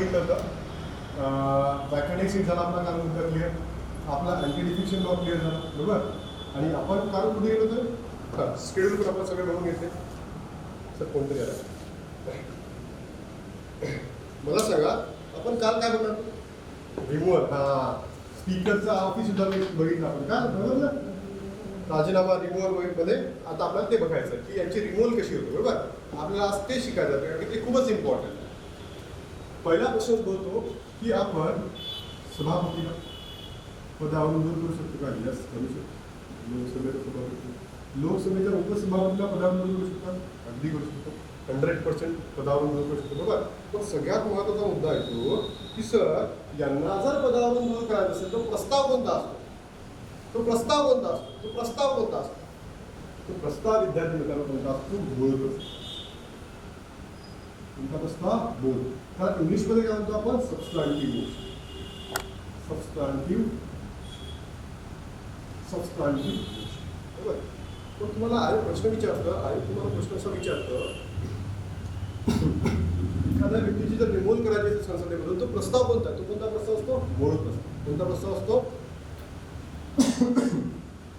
बघितलं होतं. व्याकरणिक सीट झाला आपला, काल मुद्दा क्लिअर, आपला अँटी डिफिक्शन लॉ क्लिअर झाला, बरोबर. आणि आपण काल कुठे गेलो होतो, हां शेड्यूल पण आपण सगळे बघून घेतले. सर कोणतरी आला, मला सांगा आपण काल काय बघणार, रिमूव्हल. हां स्पीकरचा ऑफिस सुद्धा बघितलं आपण का, बरोबर ना. राजीनामा रिमूव्हल मध्ये आता आपल्याला ते बघायचं की यांची रिमूव्हल कशी होते, बरोबर. आपल्याला आज ते शिकायचं कारण की ते खूपच इम्पॉर्टंट आहे. पहिला प्रश्न होतो की आपण सभापतीला पदावरून दूर करू शकतो का. यस करू शकतो. लोकसभेच्या उपसभापतीला पदावरून दूर करू शकतात, अगदी करू शकतो. 100% पदावरून दूर करू शकतो, बरोबर. पण सगळ्यात महत्त्वाचा मुद्दा येतो की सर यांना जर पदावरून दूर करायचं असेल तर प्रस्ताव कोणता असतो, तो प्रस्ताव कोणता असतो, तो प्रस्ताव कोणता असतो, तो प्रस्ताव विद्यार्थी मित्रांनो कोणता असतो, मूळ प्रस्ताव. कोणता प्रस्ताव, मूळ. तर इंग्लिशमध्ये काय म्हणतो आपण, सबस्टॅन्टिव्ह. बरोबर. तर तुम्हाला आहे प्रश्न विचारतं, आहे तुम्हाला प्रश्न असा विचारतं, एखाद्या व्यक्तीची जर रिमूव्हल करायची असेल संसदेमधून तो प्रस्ताव कोणता, तो कोणता प्रस्ताव असतो, मूळ प्रस्ताव. कोणता प्रस्ताव असतो,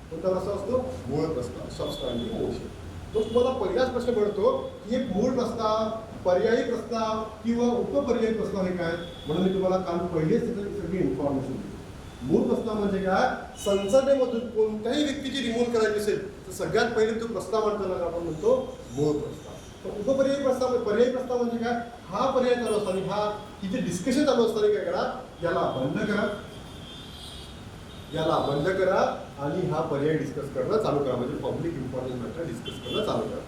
कोणता प्रस्ताव असतो, मूळ प्रस्ताव, सबस्टॅन्टिव्ह मोशन. तो तुम्हाला पहिलाच प्रश्न पडतो की एक मूळ प्रस्ताव, पर्यायी प्रस्ताव किंवा उपपर्यायी प्रस्ताव हे काय. म्हणून मी तुम्हाला काल पहिलेच त्याची सगळी इन्फॉर्मेशन दिली. मूळ प्रस्ताव म्हणजे काय, संसदेमधून कोणत्याही व्यक्तीची रिमूव्हल करायची असेल तर सगळ्यात पहिले तो प्रस्ताव म्हणताना आपण म्हणतो मूळ प्रस्ताव. तर उपपर्यायी प्रस्ताव, पर्यायी प्रस्ताव म्हणजे काय, हा पर्याय चालू असताना, हा तिथे डिस्कशन चालू असताना काय करा, याला बंद करा, याला बंद करा आणि हा पर्याय डिस्कस करणं चालू करा. म्हणजे पब्लिक इम्पॉर्टन्स मॅटर डिस्कस करणं चालू करा.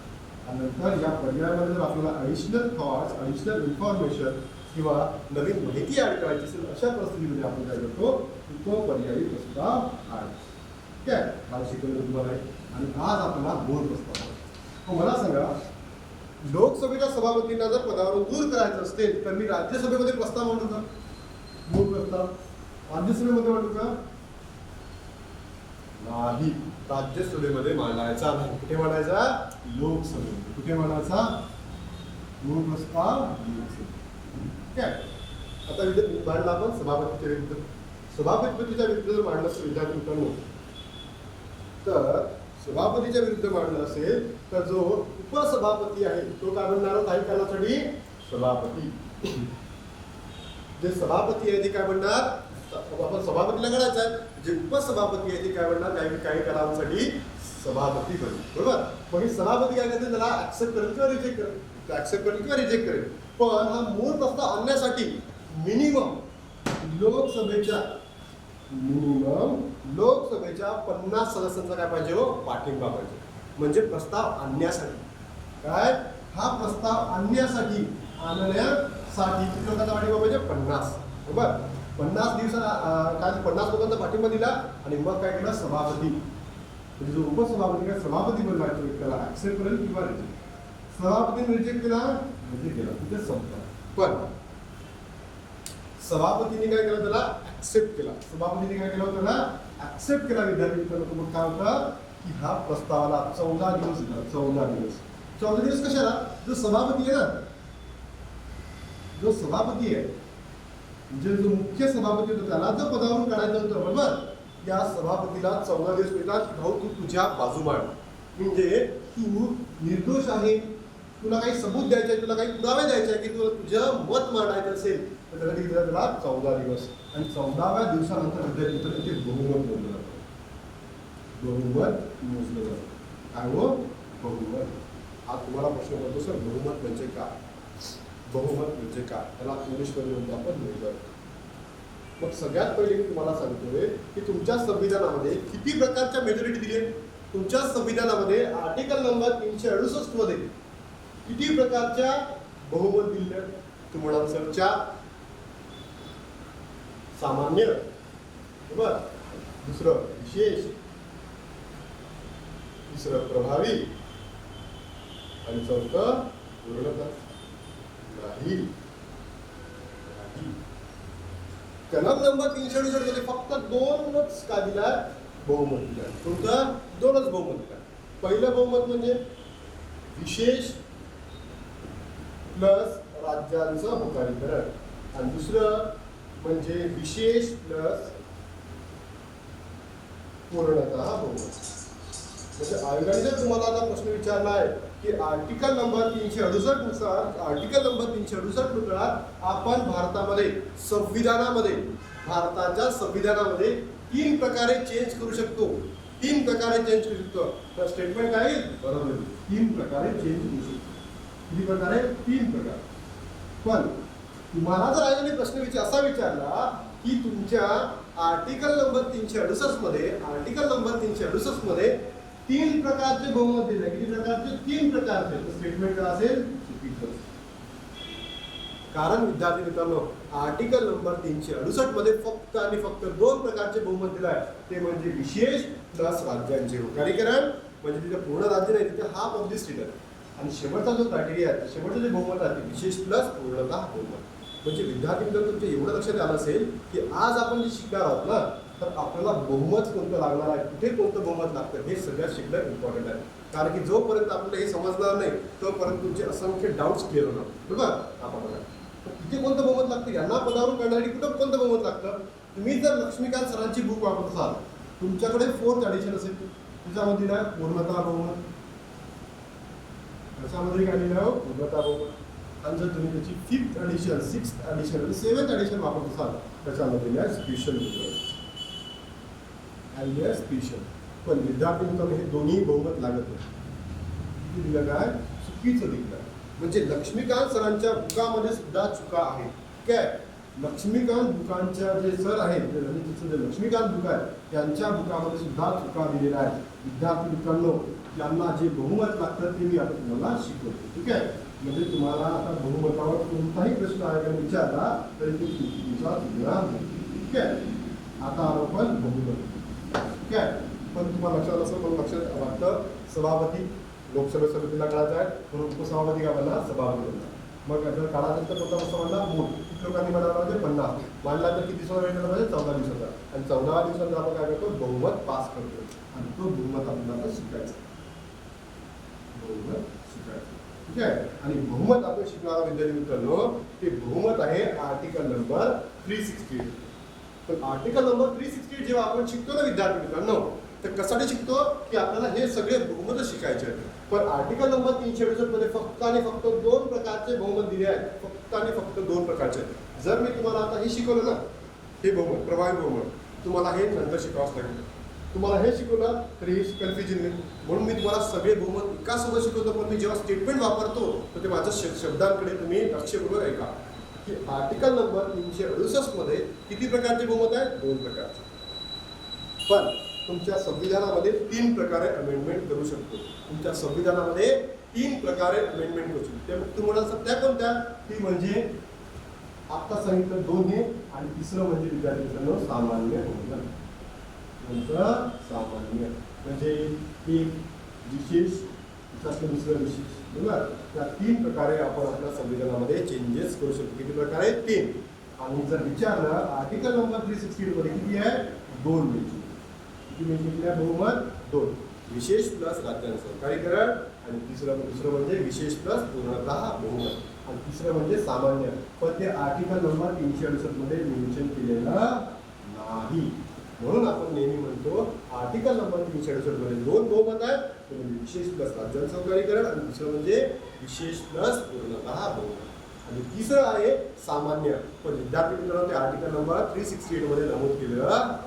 आणि नंतर या पर्यायामध्ये जर आपल्याला ॲडिशनल थॉट्स, ॲडिशनल इन्फॉर्मेशन किंवा नवीन माहिती ॲड करायची असेल अशा परिस्थितीमध्ये आपण काय करतो, उपपर्यायी प्रस्ताव आहे. ठीक आहे, मला शिकवलं तुम्हाला आहे. आणि आज आपल्याला मूळ प्रस्ताव. मग मला सांगा, लोकसभेच्या सभापतींना जर पदावरून दूर करायचं असेल तर मी राज्यसभेमध्ये प्रस्ताव मांडू का, मूळ प्रस्ताव. राज्यसभेमध्ये मांडू का, नाही. राज्यसभेमध्ये मांडायचा नाही. कुठे मांडायचा, लोकसभेमध्ये. कुठे मांडायचा, मूळ प्रस्ताव लोकसभेत. ठीक आहे. आता मांडला आपण सभापतीच्या विरुद्ध. सभापतीच्या विरुद्ध जर मांडलं असेल विद्यार्थी मित्रांनो, तर सभापतीच्या विरुद्ध मांडलं असेल तर जो उपसभापती आहे तो काय म्हणणार, काही कालासाठी सभापती. जे सभापती आहे ते काय म्हणणार, आपण सभापतीला करायचं आहे, जे उपसभापती आहे ते काय म्हणणार, काही कालावधीसाठी सभापती बनेल, बरोबर. मग हे सभापती काय करते, त्याला ऍक्सेप्ट करेल किंवा रिजेक्ट करेल, ऍक्सेप्ट करेल किंवा रिजेक्ट करेल. पण हा मूळ प्रस्ताव आणण्यासाठी मिनिमम लोकसभेच्या 50 सदस्यांचा काय पाहिजे हो, पाठिंबा पाहिजे. म्हणजे प्रस्ताव आणण्यासाठी काय, हा प्रस्ताव आणण्यासाठी किती लोकांचा पाठिंबा पाहिजे, 50, बरोबर. 50 दिवसाला काय 50 लोकांचा पाठिंबा दिला आणि मग काय केलं, सभापती म्हणजे जो उपसभापती काय सभापती बनला त्याला ऍक्सेप्ट करेल किंवा रिजेक्ट. सभापतीने रिजेक्ट केला, रिजेक्ट केला, तिथे संपला. पण सभापतीने काय केलं, त्याला ऍक्सेप्ट केला. सभापतीने काय केलं, त्याला ऍक्सेप्ट केला विद्यार्थी मित्रांनो. मग काय होतं की हा प्रस्तावाला 14 दिवस दिला. 14 दिवस कशाला, जो सभापती आहे ना, जो सभापती आहे म्हणजे जो मुख्य सभापती होता त्याला जर पदावरून काढायचं होतं, बरोबर, या सभापतीला 14 दिवस मिळतात. भाऊ तू तुझ्या बाजू मांड, म्हणजे तू निर्दोष आहे, तुला काही सबूत द्यायचे आहे, तुला काही पुरावे द्यायचे आहे की तुला तुझं मत मांडायचं असेल तर त्यासाठी त्याला 14 दिवस. आणि 14व्या दिवसानंतर विद्यार्थी ते बहुमत मोजलं जातं. बहुमत मोजलं जातं. काय हो, बहुमत. हा तुम्हाला प्रश्न पडतो, सर बहुमत म्हणजे काय, बहुमत म्हणजे काय, त्याला इंग्लिशमध्ये म्हणतो आपण मेजॉरिटी. मग सगळ्यात पहिले मी तुम्हाला सांगतोय की तुमच्या संविधानामध्ये किती प्रकारच्या मेजॉरिटी दिली आहे. तुमच्या संविधानामध्ये आर्टिकल नंबर 368 मध्ये किती प्रकारच्या बहुमत दिले, तुम्हाला सर 4. सामान्य, बरोबर, दुसरं विशेष, तिसरं प्रभावी आणि चौथं पूर्णतः नाही. कलम नंबर 368 मध्ये फक्त 2च का दिला, बहुमत दिला. तुमचं 2च बहुमत दिला. पहिलं बहुमत म्हणजे विशेष प्लस राज्यांचं होकारीकरण. आणि दुसरं म्हणजे विशेष प्लस पूर्णतः बहुमत. म्हणजे आयोगाने जर तुम्हाला आता प्रश्न विचारला आहे की आर्टिकल नंबर 368 नुसार, आर्टिकल नंबर 368 नुसार आपण भारतामध्ये संविधानामध्ये, भारताच्या संविधानामध्ये 3 प्रकारे चेंज करू शकतो. 3 प्रकारे चेंज करू शकतो. तर स्टेटमेंट काय आहे? बरोबर, 3 प्रकारे चेंज करू शकतो. किती प्रकारे? 3 प्रकार. पण तुम्हाला जर आयोगाने प्रश्न असा विचारला की तुमच्या आर्टिकल नंबर 368 मध्ये, आर्टिकल नंबर 368 मध्ये 3 प्रकारचे बहुमत दिले. किती प्रकारचे? 3 प्रकारचे. तर स्टेटमेंट काय असेल? चुकीचं. कारण विद्यार्थी मित्रांनो, आर्टिकल नंबर 368 मध्ये फक्त आणि फक्त 2 प्रकारचे बहुमत दिले आहे. ते म्हणजे विशेष प्लस राज्यांचे होकारीकरण, म्हणजे तिथे पूर्ण राज्य नाही, तिथे हाफ ऑफ द स्टेट आहे. आणि शेवटचा जो क्रायटेरिया आहे, शेवटचं जे बहुमत आहे ते विशेष प्लस पूर्णतः बहुमत. म्हणजे विद्यार्थी मित्रांनो, तुमच्या एवढं लक्षात आलं असेल की आज आपण जे शिकणार आहोत ना, तर आपल्याला बहुमत कोणतं लागणार आहे, कुठे कोणतं बहुमत लागतं, हे सगळ्यात शिकणं इम्पॉर्टंट आहे. कारण की जोपर्यंत आपल्याला हे समजणार नाही तोपर्यंत तुमचे असंख्य डाऊट्स क्लिअर होणार. बरोबर? आपण बघा, तिथे कोणतं बहुमत लागतं, यांना पदावरून करण्यासाठी कुठं कोणतं बहुमत लागतं. तुम्ही जर लक्ष्मीकांत सरांची बुक वापरत असाल, तुमच्याकडे 4th एडिशन असेल, त्याच्यामध्ये ना पूर्णतः बहुमत, त्याच्यामध्ये काय लिहिलं? पूर्णतः बहुमत. आणि जर तुम्ही त्याची 5th एडिशन, 6th एडिशन आणि 7th एडिशन वापरत असाल, त्याच्यामध्ये स्पेशल स्पेशल. पण विद्यार्थी मित्रांनो, हे दोन्ही बहुमत लागत नाही. किती दिलं? काय चुकीचं दिलं. म्हणजे लक्ष्मीकांत सरांच्या बुकामध्ये सुद्धा चुका आहेत. ठीक आहे? लक्ष्मीकांत बुकांच्या जे सर आहेत, जे लक्ष्मीकांत बुक आहे, त्यांच्या बुकामध्ये सुद्धा चुका दिलेल्या आहेत. विद्यार्थी मित्रांनो, त्यांना जे बहुमत लागतं ते मी आता तुम्हाला शिकवतो. ठीक आहे? म्हणजे तुम्हाला आता बहुमतावर कोणताही प्रश्न आयोगाने विचारला तरी तो चुकीचा निघणार नाही. ठीक आहे? आता आपण बहुमत. ठीक आहे? पण तुम्हाला लक्षात असं, पण लक्षात वाटतं सभापती लोकसभा समितीला काढायचा आहे, म्हणून उपसभापती काय म्हणला? सभापती म्हणला. मग जर काढायचं तर कोणता प्रस्ताव मांडला? मूळ. किती लोकांनी मांडला पाहिजे? 50. मांडला तर किती दिवसाचा वेळ पाहिजे? 14 दिवसाचा. आणि 14 दिवसानंतर आपण काय करतो? बहुमत पास करतो. आणि तो बहुमत आपल्याला शिकायचा. बहुमत शिकायचं. ठीक आहे? आणि बहुमत आपण शिकणारा विद्यार्थी मित्रांनो, ते बहुमत आहे आर्टिकल नंबर 368. पण आर्टिकल नंबर 368 जेव्हा आपण शिकतो ना विद्यार्थी मित्रांनो, तर कशासाठी शिकतो की आपल्याला हे सगळे बहुमत शिकायचे आहेत. पण आर्टिकल नंबर 368 मध्ये फक्त आणि फक्त 2 प्रकारचे बहुमत दिले आहेत. फक्त आणि फक्त 2 प्रकारचे. जर मी तुम्हाला आता हे शिकवलं ना, हे बहुमत, प्रभावी बहुमत, तुम्हाला हे नंतर शिकावंच लागेल. तुम्हाला हे शिकवलं तरी हे कन्फ्युजन नाही. म्हणून मी तुम्हाला सगळे बहुमत एकासोबत शिकवतो. पण मी जेव्हा स्टेटमेंट वापरतो तर ते माझ्या शब्दांकडे तुम्ही लक्षपूर्वक ऐका की आर्टिकल नंबर 368 मध्ये किती प्रकारचे बहुमत आहेत? 2 प्रकारचे. पण तुमच्या संविधानामध्ये 3 प्रकारे अमेंडमेंट करू शकतो. तुमच्या संविधानामध्ये 3 प्रकारे अमेंडमेंट करू शकतो. तुम्हाला त्या कोणत्या? ती म्हणजे आता सांगितलं 2 हे, आणि तिसरं म्हणजे विद्यार्थी मित्रांनो सामान्य बहुमत. सामान्य म्हणजे एक विशेष, दुसरं विशेष. बरोबर? त्या 3 प्रकारे आपण आपल्या संविधानामध्ये चेंजेस करू शकतो. किती प्रकारे? 3. आणि जर विचारलं आर्टिकल नंबर 368 मध्ये किती आहे? 2 मिळते. किती आहे बहुमत? 2. विशेष प्लस राज्यांचं सहकारीकरण, आणि दुसरं म्हणजे विशेष प्लस पूर्णतः बहुमत, आणि तिसरं म्हणजे सामान्य. पण ते आर्टिकल नंबर 368 मध्ये मेन्शन केलेलं नाही. म्हणून आपण नेहमी म्हणतो आर्टिकल नंबर 368 मध्ये 2 बहुमत आहेत. विशेष प्लस राज्यांचं सहकारीकरण, आणि दुसरं म्हणजे विशेष प्लस पूर्णतः बहुमत, आणि तिसरं आहे सामान्य. पण विद्यार्थी मित्रांनो, ते आर्टिकल नंबर 368 मध्ये नमूद केलेलं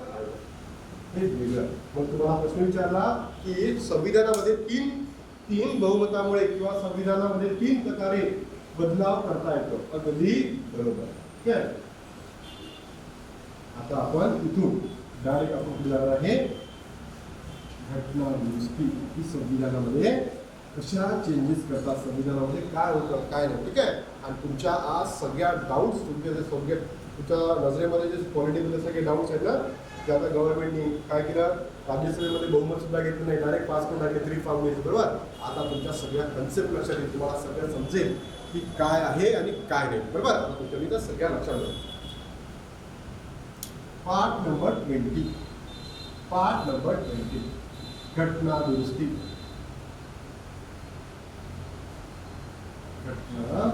हे वेगळं. मग तुम्हाला प्रश्न विचारला की संविधानामध्ये तीन बहुमतामुळे किंवा संविधानामध्ये 3 प्रकारे बदलाव करता येतो. अगदी बरोबर. ठीक आहे? आता आपण इथून डायरेक्ट आपण पुढे जाणार आहे घटना दुरुस्ती की संविधानामध्ये कशा चेंजेस करतात, संविधानामध्ये काय होतं काय नाही. ठीक आहे? आणि तुमच्या आज सगळ्या डाऊट्स तुमच्या नजरेमध्ये जे पॉलिटिकल सगळे डाऊट्स आहेत ना, ते आता गव्हर्नमेंटनी काय केलं, राज्यसभेमध्ये बहुमत सुद्धा घेतलं नाही, डायरेक्ट पास करून टाकले 3 फॉर्म घ्यायचे. बरोबर? आता तुमच्या सगळ्या कन्सेप्ट लक्षात येईल, तुम्हाला सगळं समजेल की काय आहे आणि काय नाही. बरोबर? आता तुमच्या मी तर सगळ्या लक्षात येईल. पार्ट नंबर 20 घटना दुरुस्ती. घटना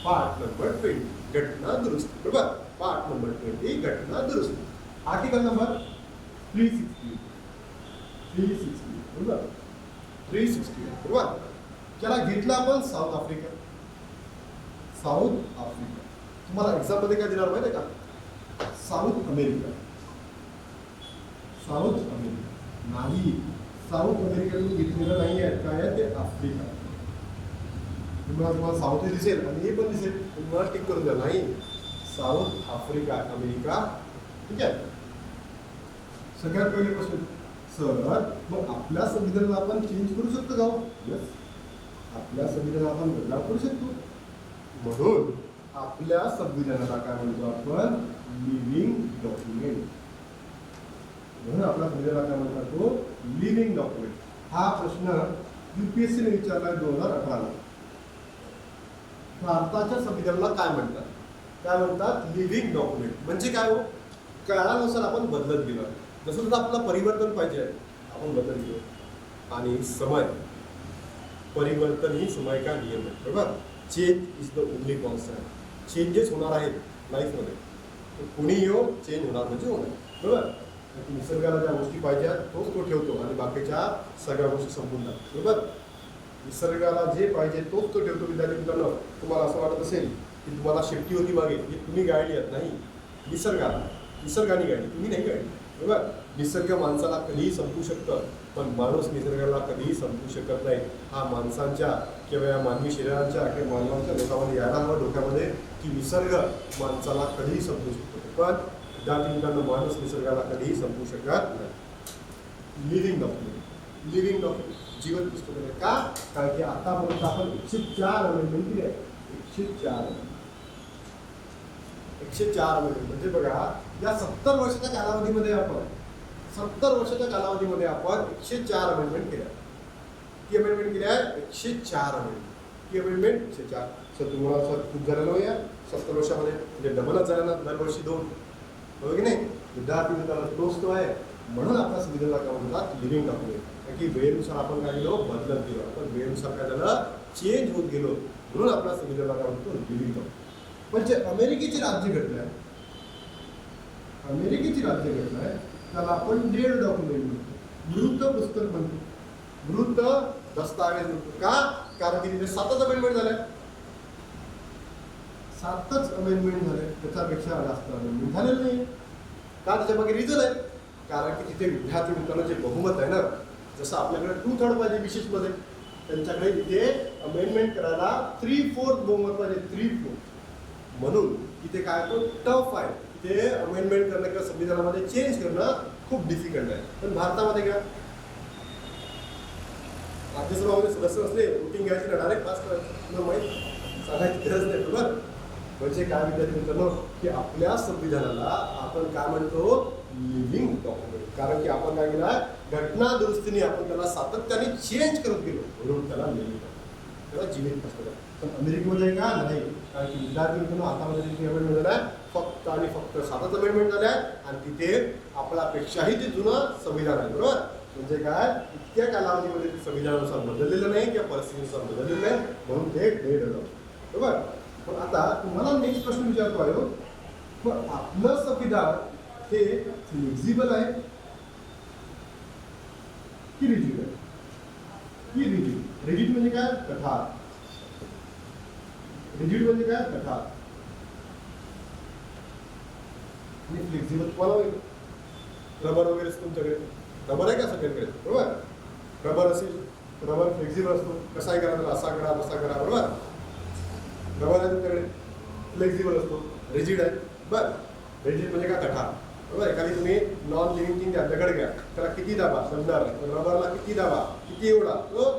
पार्ट नंबर 20 घटना दुरुस्ती, बरोबर. पार्ट नंबर 20 घटना दुरुस्ती. आर्टिकल नंबर 360, बरोबर. 360, बरोबर. त्याला घेतला आपण साऊथ आफ्रिका. साऊथ आफ्रिका तुम्हाला एक्झाम मध्ये काय देणार माहिती आहे का? South America. साऊथ अमेरिका नाही, साऊथ अमेरिकेतून घेतलेलं नाही आहे. काय आहे ते? आफ्रिका. तुम्हाला साऊथ दिसेल आणि हे पण दिसेल, तुम्हाला टिक करून द्या. नाही, साऊथ आफ्रिका, अमेरिका. ठीक आहे. सगळ्यात पहिले प्रश्न, सर मग आपल्या संविधानाला आपण चेंज करू शकतो का? यस, आपल्या संविधानाला आपण बदलाव करू शकतो. म्हणून आपल्या संविधानाला काय म्हणतो आपण? Living document. म्हणून आपल्या संविधानाला काय म्हणतात? तो लिव्हिंग डॉक्युमेंट. हा प्रश्न UPSC ने विचारला 2018 ला. भारताच्या संविधानाला काय म्हणतात? काय म्हणतात? Living document. म्हणजे काय हो? काळानुसार आपण बदलत गेलो. जसं जसं आपलं परिवर्तन पाहिजे आपण बदलत गेलो. आणि समय, परिवर्तन ही समय का नियम आहे, बरोबर. Change is the only constant. Changes होणार आहेत लाईफमध्ये, कोणी येऊ चेंज होणार म्हणजे होणार, बरोबर. निसर्गाला ज्या गोष्टी पाहिजेत तोच तो ठेवतो आणि बाकीच्या सगळ्या गोष्टी संपून जातात, बरोबर. निसर्गाला जे पाहिजे तोच तो ठेवतो. विद्यार्थी मित्रांनो, तुम्हाला असं वाटत असेल की तुम्हाला शेफ्टी होती मागे, ही तुम्ही गाळली आहेत. नाही, निसर्गाने गाळली, तुम्ही नाही गाळली, बरोबर. निसर्ग माणसाला कधीही संपू शकतं, पण माणूस निसर्गाला कधीही संपू शकत नाही. हा माणसांच्या किंवा या मानवी शरीरांच्या किंवा मानवांच्या लोकांमध्ये यायला हवं डोक्यामध्ये की निसर्ग माणसाला कधीही संपू शकतो, पण विद्यार्थी मित्रांनो, माणूस निसर्गाला कधीही संपू शकत नाही. लिव्हिंग डॉक्युमेंट, लिव्हिंग डॉक्युमेंट, जीवन पुस्तक आहे. का? कारण की आतापर्यंत आपण 104 अमेंडमेंट केली आहे. 104 अमेंडमेंट म्हणजे बघा, या 70 वर्षाच्या कालावधीमध्ये आपण 104 अमेंडमेंट केल्या. किती अमेंडमेंट केल्या? 104 अमेंडमेंट. किती अमेंडमेंट? 104. सर तुम्हाला सर खूप झालेलं हो या 70 वर्षामध्ये, म्हणजे डबलच झालं ना, दरवर्षी 2, बरोबर की नाही. विद्यार्थी मित्रांनो, तोच तो आहे. म्हणून आपल्या संविधानाला काय म्हणतात? Living document. की वेळेनुसार आपण काय केलो? बदलत गेलो. आपण वेळेनुसार काय झालं? चेंज होत गेलो. म्हणून आपल्या संविधानाला काय म्हणतो? Living document. म्हणजे अमेरिकेची राज्यघटना आहे, अमेरिकेची राज्यघटना आहे, त्याला आपण डेड डॉक्युमेंट म्हणतो, मृत पुस्तक म्हणतो, मृत दस्तावेज म्हणतो. का? कारण की तिथे 7च अमेंडमेंट झाल्या, 7च अमेंडमेंट झाले, त्याच्यापेक्षा जास्त अमेंडमेंट झालेलं नाही. का? त्याच्या मागे रिझन आहे. कारण की तिथे विद्यार्थी मित्रांनो जे बहुमत आहे ना, जसं आपल्याकडे 2/3 पाहिजे विशेषमध्ये, त्यांच्याकडे तिथे अमेंडमेंट करायला 3/4 बहुमत पाहिजे, 3/4. म्हणून तिथे काय तो टफ आहे. तिथे अमेंडमेंट करणं किंवा संविधानामध्ये चेंज करणं खूप डिफिकल्ट आहे. पण भारतामध्ये काय, राज्यसभामध्ये सदस्य असले, वोटिंग घ्यायची ना, डायरेक्ट पास करायचं, तुला माहीत सांगायची गरज नाही, बरोबर. म्हणजे काय विद्यार्थी मित्रांनो, की आपल्या संविधानाला आपण काय म्हणतो? Living document. कारण की आपण काय केलं? घटना दुरुस्तीने आपण त्याला सातत्याने चेंज करत गेलो, म्हणून त्याला लिव्हिंग डॉक्युमेंट, त्याला जीवित पुस्तक. पण अमेरिकेमध्ये का नाही? कारण की विद्यार्थी मित्रांनो, आतामध्ये तिथे अमेंडमेंट झाल्या फक्त आणि फक्त 7च अमेंडमेंट झाल्या आणि तिथे आपल्यापेक्षाही ते जुनं संविधान आहे, बरोबर. म्हणजे काय, इतक्या कालावधीमध्ये ते संविधानानुसार बदललेलं नाही किंवा परिस्थितीनुसार बदललेलं नाही, म्हणून ते डेड होतं, बरोबर. पण आता तुम्हाला नेक्स्ट प्रश्न विचारतो आहे, मग आपलं संविधान हे फ्लेक्झिबल आहे की रिजिड आहे? की रिजिड? रिजिड म्हणजे काय? कठार. रिजिड म्हणजे काय? कठार. आणि फ्लेक्झिबल तुम्हाला रबर वगैरे असतो तुमच्याकडे, रबर आहे का सगळ्यांकडे, बरोबर. रबर असेल, रबर फ्लेक्झिबल असतो, कसाही करा त्याला, असा करा तसा करा, बरोबर. रबर आहे तुमच्याकडे, फ्लेक्झिबल असतो. रिजिड आहे, बरं. रिजिड म्हणजे काय? कठार, बरोबर. एखादी तुम्ही नॉन लिव्हिंग थिंग द्या, दगड घ्या, त्याला किती दाबा समजणार, रबरला किती दाबा, किती एवढा तो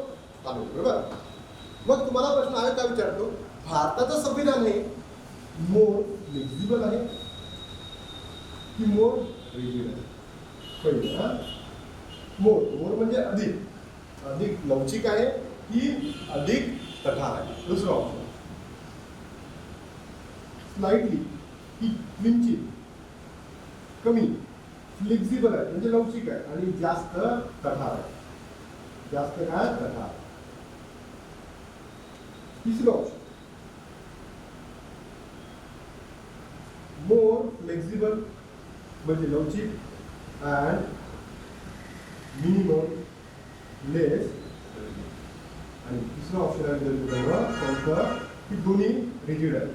चालू, बरोबर. मग तुम्हाला प्रश्न आहे का विचारतो, भारताचं संविधान हे मोर फ्लेक्झिबल आहे की मोर रिजिड आहे? पहिलं मोर, मोर म्हणजे अधिक, अधिक लवचिक आहे की अधिक कठार आहे? दुसरं ऑप्शन स्लाइटली की किंचित कमी फ्लेक्झिबल आहे म्हणजे लवचिक आहे आणि जास्त कठार आहे, जास्त काय? कठार. तिसरं ऑप्शन फ्लेक्झिबल म्हणजे लवचिक अँड मिनिमम लेस, आणि तिसरं ऑप्शन आहे मित्रांनो की दोन्ही रिजिड आहे,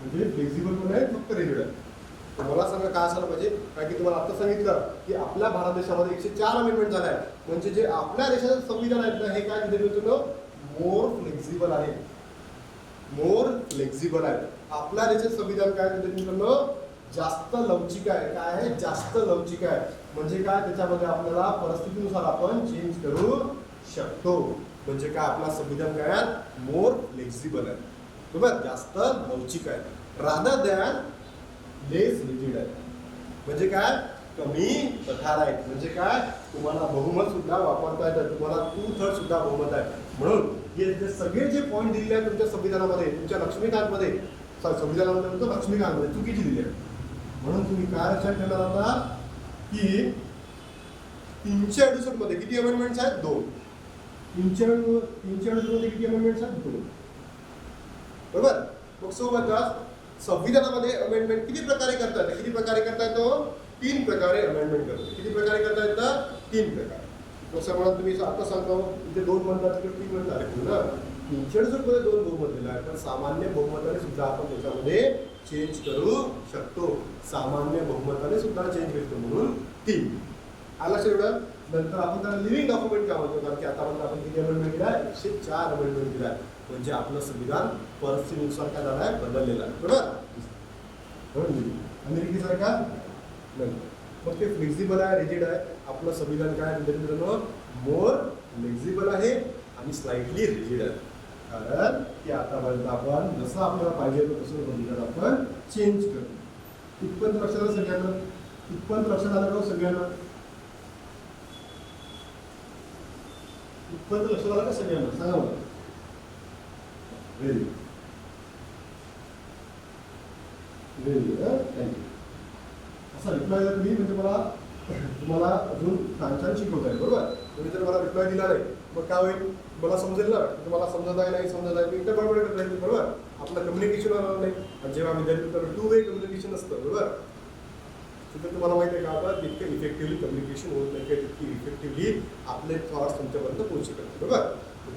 म्हणजे फ्लेक्झिबल पण आहे फक्त रिजिड आहे. तर मला सांगा काय असायला पाहिजे, कारण की तुम्हाला आता सांगितलं की आपल्या भारत देशामध्ये 104 अमेंडमेंट झाल्या आहेत, म्हणजे जे आपल्या देशाचं संविधान आहे ना हे काय मित्रांनो मोर फ्लेक्झिबल आहे, मोर फ्लेक्झिबल आहे. आपल्या देशाचं संविधान काय मित्रांनो जास्त लवचिक आहे. काय आहे? जास्त लवचिक आहे. म्हणजे काय त्याच्यामध्ये आपल्याला परिस्थितीनुसार आपण चेंज करू शकतो. म्हणजे काय आपला संविधान काय आहे मोर फ्लेक्झिबल आहे, बरोबर, जास्त लवचिक आहे, रादर दॅन लेस रिजिड आहे. म्हणजे काय कमी प्रकार आहेत. म्हणजे काय तुम्हाला बहुमत सुद्धा वापरता येतं, तुम्हाला 2/3 सुद्धा बहुमत आहे. म्हणून हे जे सगळे जे पॉईंट दिलेले आहेत तुमच्या संविधानामध्ये, तुमच्या लक्ष्मीकांतमध्ये, संविधानामध्ये तुमचं लक्ष्मीकांतमध्ये चुकीची दिली आहे. म्हणून तुम्ही काय लक्षात ठेवणार आता की 368 मध्ये किती अमेंडमेंट्स आहेत? 2. 368 मध्ये किती अमेंडमेंट्स आहेत? 2. बरोबर. मग सोबतच संविधानामध्ये अमेंडमेंट किती प्रकारे करता येतं? किती प्रकारे करता येतो? 3 प्रकारे अमेंडमेंट करतो. किती प्रकारे करता येतं? 3 प्रकारे. जसं म्हणून तुम्ही आता सांगतो इथे 2 म्हणतात तिथे 3 म्हणतात ना. 368 मध्ये 2 बहुमत दिलं आहे, तर सामान्य बहुमताने सुद्धा आपण त्याच्यामध्ये चेंज करू शकतो. सामान्य बहुमताने सुद्धा चेंज करतो म्हणून 3 आला एवढं. नंतर आपण त्याला लिव्हिंग डॉक्युमेंट काय म्हणतो, कारण की आतापर्यंत आपण किती अमेंडमेंट दिला आहे? 104 अमेंडमेंट दिला आहे. म्हणजे आपलं संविधान परिस्थितीनुसार काय झालं आहे? बदललेलं आहे, बरोबर. अमेरिकेसारखा नाही. मग ते फ्लेक्झिबल आहे, रिजिड आहे. आपलं संविधान काय मित्रांनो मोर फ्लेक्झिबल आहे आणि स्लाइटली रिजिड आहे. कारण की आतापर्यंत आपण जसं आपल्याला पाहिजे तसं संविधान आपण चेंज करतो. इथपर्यंत लक्षात आलं सगळ्यांना? इथपर्यंत लक्षात आलं का सगळ्यांना? इथपर्यंत लक्षात आलं का सगळ्यांना? सांगा मला. Very very thank you. असा रिप्लाय जर तुम्ही म्हणजे तुम्हाला अजून छान छान शिकवत आहे, बरोबर. तुम्ही जर मला रिप्लाय दिला नाही मग काय होईल? मला समजेल ना तुम्हाला समजत आहे नाही समजत आहे, मी इतर बरोबर करत राहील, बरोबर. आपलं कम्युनिकेशन होणार नाही. आणि जेव्हा विद्यार्थी 2 वे कम्युनिकेशन असतं, बरोबर. तिथे तुम्हाला माहिती आहे का आता तितकं इफेक्टिव्हली कम्युनिकेशन होत नाही, तितकी इफेक्टिव्हली आपले थॉट्स तुमच्यापर्यंत पोहोचू शकतात, बरोबर.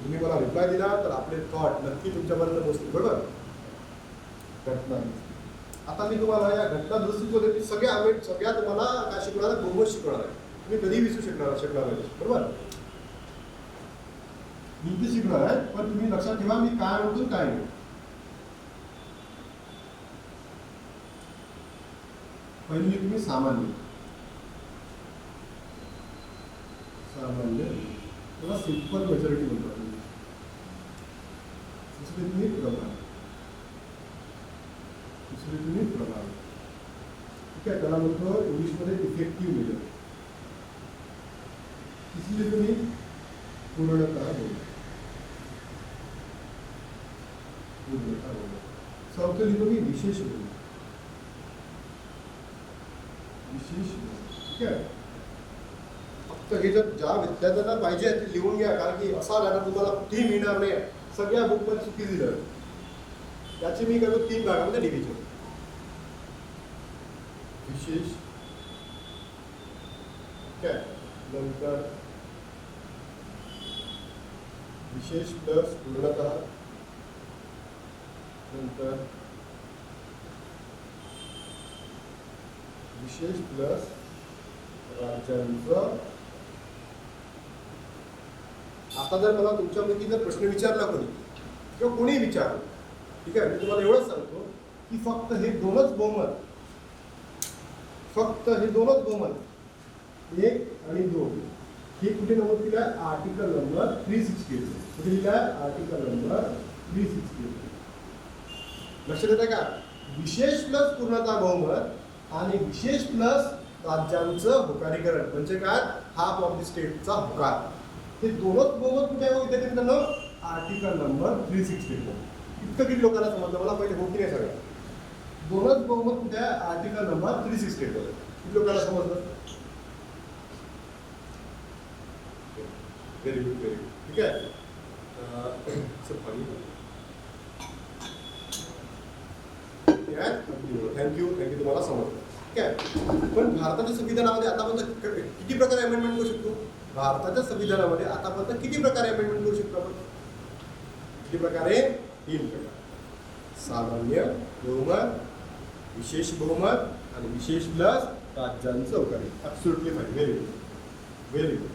तुम्ही मला रिप्लाय दिला तर आपले थॉट नक्की तुमच्यापर्यंत पोहोचतील, बरोबर. घटना आता मी तुम्हाला या घटना दुरुस्तीमध्ये सगळ्या तुम्हाला काय शिकवणार आहे? बहुमत शिकवणार आहे. तुम्ही कधी विसरू शकणार नाही, बरोबर. नीती शिकणार आहे, पण तुम्ही लक्षात ठेवा मी काय म्हणतो काय नाही. पहिली तुम्ही सामान्य त्याला सिंपल मेजॉरिटी म्हणतो. दुसरी तुम्ही प्रमाण, दुसरी तुम्ही प्रमाण, ठीक आहे, त्याला म्हणतो इंग्लिशमध्ये इफेक्टिव्ह मेजर. तिसरी तुम्ही पूर्णता बोल, चौथी तुम्ही विशेष बोल, विशेष, ठीक आहे. फक्त हे जर ज्या विद्यार्थ्यांना पाहिजे ते लिहून घ्या, कारण की असा डाटा तुम्हाला कुठेही मिळणार नाही. सगळ्या बुकमध्ये चुकी दिलं, त्याची मी करतो 3 भागामध्ये डिव्हिजन. विशेष, ठीक आहे, नंतर विशेष प्लस पूर्णतः, नंतर विशेष प्लस राज्यांचं. आता जर मला तुमच्यापैकी जर प्रश्न विचारला कोणी किंवा कोणी विचारलं, ठीक आहे, मी तुम्हाला एवढंच सांगतो की फक्त हे 2च बहुमत, फक्त हे 2च बहुमत 1 आणि 2 हे कुठे नमूद केलं आहे? Article number 360. कुठे लिहिलं आहे? Article number 360. लक्षात येतं का? विशेष प्लस पूर्णता बहुमत आणि विशेष प्लस राज्यांचं होकारीकरण, म्हणजे काय? हाफ ऑफ द स्टेटचा होकार. हे 2च बहुमत कुठे आहे विद्यार्थ्यांना? Article number 360. इतकं किती लोकांना समजलं? मला पहिले हो की नाही सगळं? 2च बहुमत कुठे आहे? आर्टिकल नंबर 360 मध्ये. किती लोकांना समजलं? व्हेरी गुड, व्हेरी गुड, ठीक आहे. ठीक आहे. थँक्यू तुम्हाला समजलं. ठीक आहे. पण भारताच्या संविधानामध्ये आतापर्यंत किती प्रकारे अमेंडमेंट करू शकतो? भारताच्या संविधानामध्ये आतापर्यंत किती प्रकारे अमेंडमेंट करू शकतो आपण? किती प्रकारे? 3 प्रकार. सामान्य बहुमत, विशेष बहुमत आणि विशेष प्लस राज्यांचं अवकाळी. Absolutely fine. Very good, very good.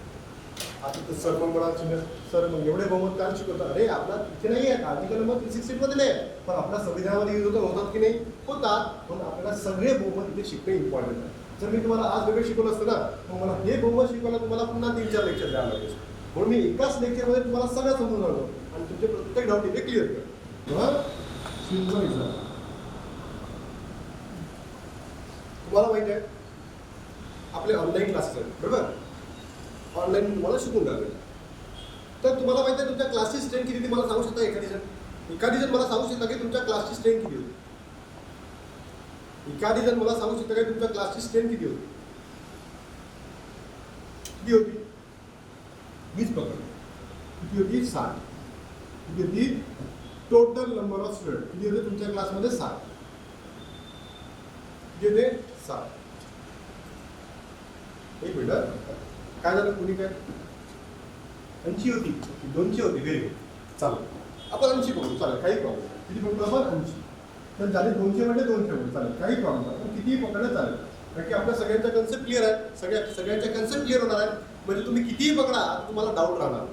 आता तर सर मग मला सर मग एवढे बहुमत काय शिकवतात? अरे आपला इथे नाही आहे, आर्टिकल नंबर 360 मध्ये नाही, पण आपल्या संविधानामध्ये यूज होतात की नाही? होतात. पण आपल्याला सगळे बहुमत इथे शिकणे इम्पॉर्टंट आहे. जर मी तुम्हाला आज वेगळं शिकवलं असतं ना, मग मला हे बहुमत शिकवलं तुम्हाला पुन्हा 3-4 लेक्चर द्यावं लागेल. म्हणून मी एकाच लेक्चरमध्ये तुम्हाला सगळं समजून आलो आणि तुमचे प्रत्येक डाऊट इथे क्लिअर कर. Simple exam. तुम्हाला माहिती आहे आपले ऑनलाईन क्लासेस आहेत, बरोबर? ऑनलाईन तुम्हाला शिकून राहिले. तर तुम्हाला माहिती आहे तुमच्या क्लासची स्ट्रेंथ किती ती मला सांगू शकता? एखादी जण मला सांगू शकता की तुमच्या क्लासची स्ट्रेंथ किती होती? एखादी जण मला सांगू शकता की तुमच्या क्लासची स्ट्रेंथ किती होती? किती होती? 20 पकड. किती होती? 60. किती होती? टोटल नंबर ऑफ स्टुडंट किती होते तुमच्या क्लासमध्ये? 60. किती होते? 60. एक मिनिट, काय झालं? कुणी काय 80 होती, 200 होती. Very good. चालेल, आपण 80 पकडू. चालेल, काही प्रॉब्लेम नाही. किती पकडू आपण? 80. तर झाले 200 म्हणजे 200 पकडू. चालेल, काही प्रॉब्लेम नाही. आपण कितीही पकडलं चालेल, कारण की आपल्या सगळ्यांचा कन्सेप्ट क्लिअर आहे. सगळ्यांच्या कन्सेप्ट क्लिअर होणार आहे. म्हणजे तुम्ही कितीही पकडा तुम्हाला डाऊट राहणार.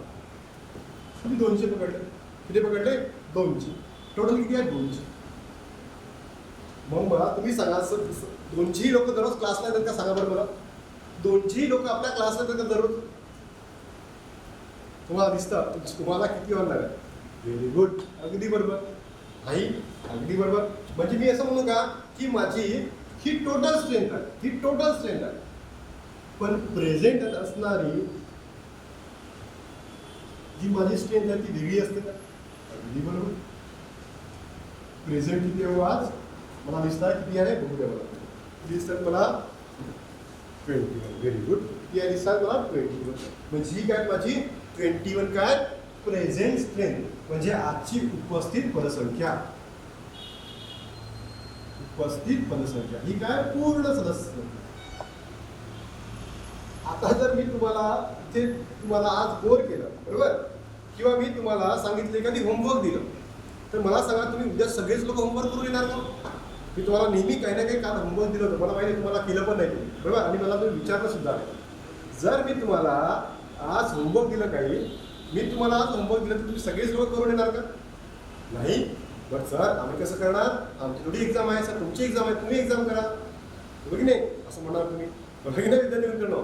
किती? 200 पकडले. किती पकडले? 200. टोटल किती आहे? 200. मग मला तुम्ही सांगा, 200 लोक दररोज क्लासला येतात का? सांगा बरं मला. 200 लोक आपल्या क्लासला येतात दररोज? तुम्हाला दिसतं? तुम्हाला किती ऑनलाईन आहे? Very good. अगदी बरोबर. नाही, अगदी बरोबर. म्हणजे मी असं म्हणू का की माझी ही टोटल स्ट्रेंथ आहे, ही टोटल स्ट्रेंथ आहे. पण प्रेझेंट असणारी जी माझी स्ट्रेंथ आहे ती वेगळी असते का? अगदी बरोबर. प्रेझेंट किती आहे आज? मला दिसतं किती आहे? बघू द्या मला. किती दिसतात मला? 21. Very good. किती आहे दिसतात मला? 21. म्हणजे ही काय माझी 21 काय? Present strength. म्हणजे आजची उपस्थित पदसंख्या. उपस्थित पदसंख्या ही काय? पूर्ण सदस्य. आता जर मी तुम्हाला आज बोर केलं, बरोबर, किंवा मी तुम्हाला सांगितलं एखादी होमवर्क दिलं, तर मला सांगा तुम्ही उद्या सगळेच लोक होमवर्क करून येणार का? मी तुम्हाला नेहमी काही ना काही काल होमवर्क दिलं होतं, मला माहिती तुम्हाला केलं पण नाही, बरोबर, आणि मला तुम्ही विचारलं सुद्धा नाही. जर मी तुम्हाला आज होमवर्क दिलं काही, मी तुम्हाला आज होमवर्क दिलं तर तुम्ही सगळेच लोक करून येणार का? नाही. बट सर आम्ही कसं करणार? आमची थोडी एक्झाम आहे सर, तुमची एक्झाम आहे, तुम्ही एक्झाम करा, बघ नाही असं म्हणणार तुम्ही, बघ नाही विद्यार्थी मित्रांनो.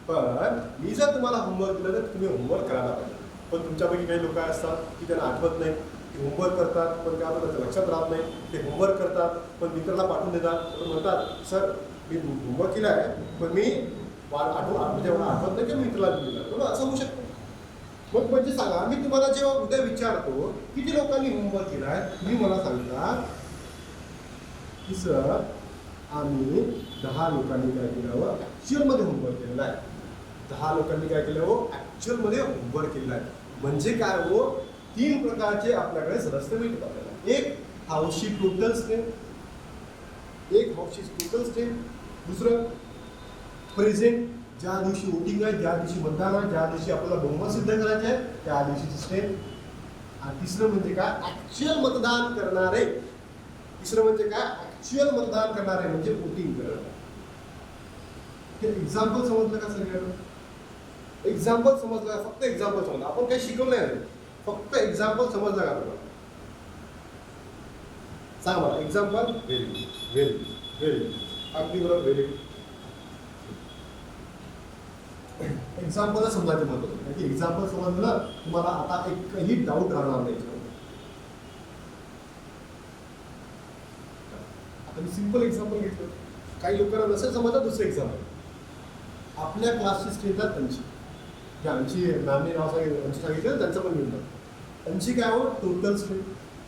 पण मी जर तुम्हाला होमवर्क दिलं तर तुम्ही होमवर्क करायला पाहिजे. पण तुमच्यापैकी काही लोक असतात की त्यांना आठवत नाही, ते होमवर्क करतात पण काय होतं त्याचं लक्षात राहत नाही. ते होमवर्क करतात पण मित्राला पाठवून देतात, म्हणतात सर मी होमवर्क केला आहे पण मी म्हणजे मला आठवत नाही की मित्राला दिला, बरोबर, असं होऊ शकतं. मग म्हणजे सांगा, मी तुम्हाला जेव्हा उद्या विचारतो किती लोकांनी होमवर्क केला आहे, तुम्ही मला सांगता की सर आम्ही 10 लोकांनी काय केलं? ॲक्च्युअलमध्ये होमवर्क केलेला आहे. 10 लोकांनी काय केलं हो? ॲक्च्युअलमध्ये होमवर्क केलेला आहे. म्हणजे काय हो? 3 प्रकारचे आपल्याकडे सदस्य मिळतात आपल्याला. एक हाऊसची टोटल स्ट्रेंथ, दुसरं प्रेझेंट, ज्या दिवशी वोटिंग आहे, ज्या दिवशी मतदान आहे, ज्या दिवशी आपल्याला बहुमत सिद्ध करायचे आहे त्या दिवशीची स्ट्रेंथ. आणि तिसरं म्हणजे काय? ॲक्च्युअल मतदान करणारे. तिसरं म्हणजे काय? ॲक्च्युअल मतदान करणारे म्हणजे वोटिंग करणारे. हे एक्झाम्पल समजलं का सगळ्यांना? एक्झाम्पल समजलं? फक्त एक्झाम्पल समजलं, आपण काही शिकवलं नाही, फक्त एक्झाम्पल समजलं का तुम्हाला? सांगा मला एक्झाम्पल. व्हेरी अगदी बरोबर, व्हेरी गुड. एक्झाम्पलच समजायचं महत्त्वाचं, की एक्झाम्पल समजलं ना तुम्हाला आता एकही डाऊट राहणार नाही. आता मी सिम्पल एक्झाम्पल घेतलं, काही लोकांना नसेल समजलं. दुसरं एक्झाम्पल, आपल्या क्लासची स्ट्रेंथ आहे 80. ज्या 80 मॅमने नाव सांगितलं त्यांचं पण मिळतं. 80 काय हो? Total strength.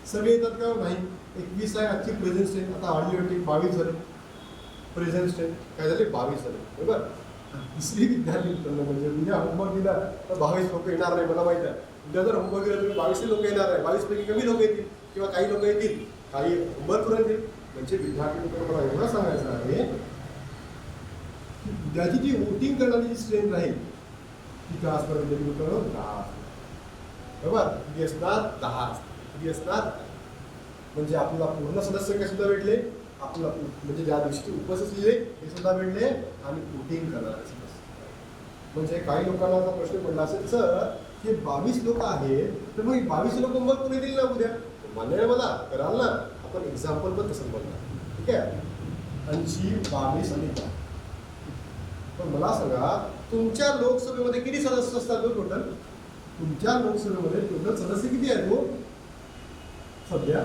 सगळे येतात का? नाही. 21 आहे आजची प्रेझेंट स्ट्रेंथ. आता वाढली 22 झाले. प्रेझेंट स्ट्रेंथ काय झाले? 22 झाले, बरोबर. तिसरी विद्यार्थी म्हणजे उद्या होमवर्क दिला तर 22 लोक येणार नाही, मला माहिती आहे. उद्या जर होमवर्क दिला तुम्ही 22 लोक येणार आहे, 22 पैकी कमी लोक येतील किंवा काही लोक येतील, काही होमवर्क करून येतील. म्हणजे विद्यार्थी मित्रांनो मला एवढं सांगायचं आहे की उद्याची जी वोटिंग करणारी जी स्ट्रेंथ राहील ती काय असणार विद्यार्थी मित्रांनो 10. बरोबर, किती असणार 10. किती असणार म्हणजे आपल्याला पूर्ण सदस्य सुद्धा भेटले, आपल्याला म्हणजे ज्या दिवशी उपस्थित लिहिले हे सुद्धा भेटले आणि वोटिंग करणारे सदस्य. म्हणजे काही लोकांना असा प्रश्न पडला असेल सर हे 22 लोक आहेत तर मग 22 लोक मग कोणी दिली ना उद्या मान्य आहे मला कराल ना, आपण एक्झाम्पल पण तसंच बोलणार. ठीक आहे 80 22 आणि 10. पण मला सांगा तुमच्या लोकसभेमध्ये किती सदस्य असतात टोटल? तुमच्या लोकसभेमध्ये टोटल सदस्य किती आहेत हो सध्या?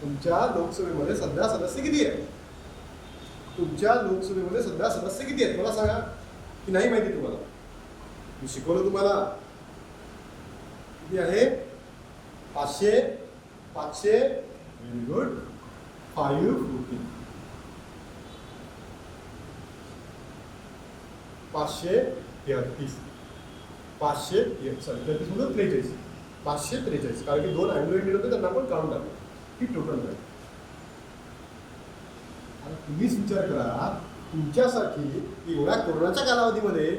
तुमच्या लोकसभेमध्ये सध्या सदस्य किती आहेत? तुमच्या लोकसभेमध्ये सध्या सदस्य किती आहेत मला सांगा की नाही माहिती तुम्हाला? मी शिकवलं तुम्हाला किती आहे 500 500 व्हेरी गुड 540 533 543 543 कारण की 2 अँग्लो होते त्यांना पण काढून टाकलं ही टोटल आहे. आता तुम्हीच विचार करा तुमच्यासाठी एवढ्या कोरोनाच्या कालावधीमध्ये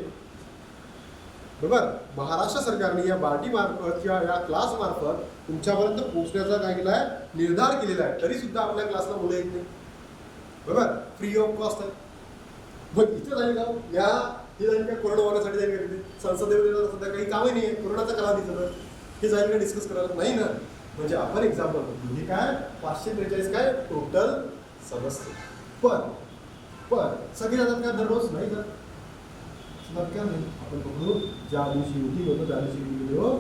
बरोबर महाराष्ट्र सरकारने या बार्टी मार्फत किंवा या क्लास मार्फत तुमच्यापर्यंत पोहोचण्याचा काय केला आहे निर्धार केलेला आहे. तरी सुद्धा आपल्या क्लासला मुलं येत नाही बरोबर फ्री ऑफ कॉस्ट आहे. मग इथे जाईल का या हे जाईल का कोरोना वाढण्यासाठी जाईल का तिथे संसदेमध्ये सध्या काही कामही नाही आहे कोरोनाचा कालावधीचं तर हे जाईल का डिस्कस करायला नाही ना. म्हणजे आपण एक्झाम्पल करतो हे काय 543 काय टोटल सदस्य. पण सगळे जातात का दररोज नाही जात का नाही. आपण बघू ज्या दिवशी वोटिंग होतं त्या दिवशी गेलो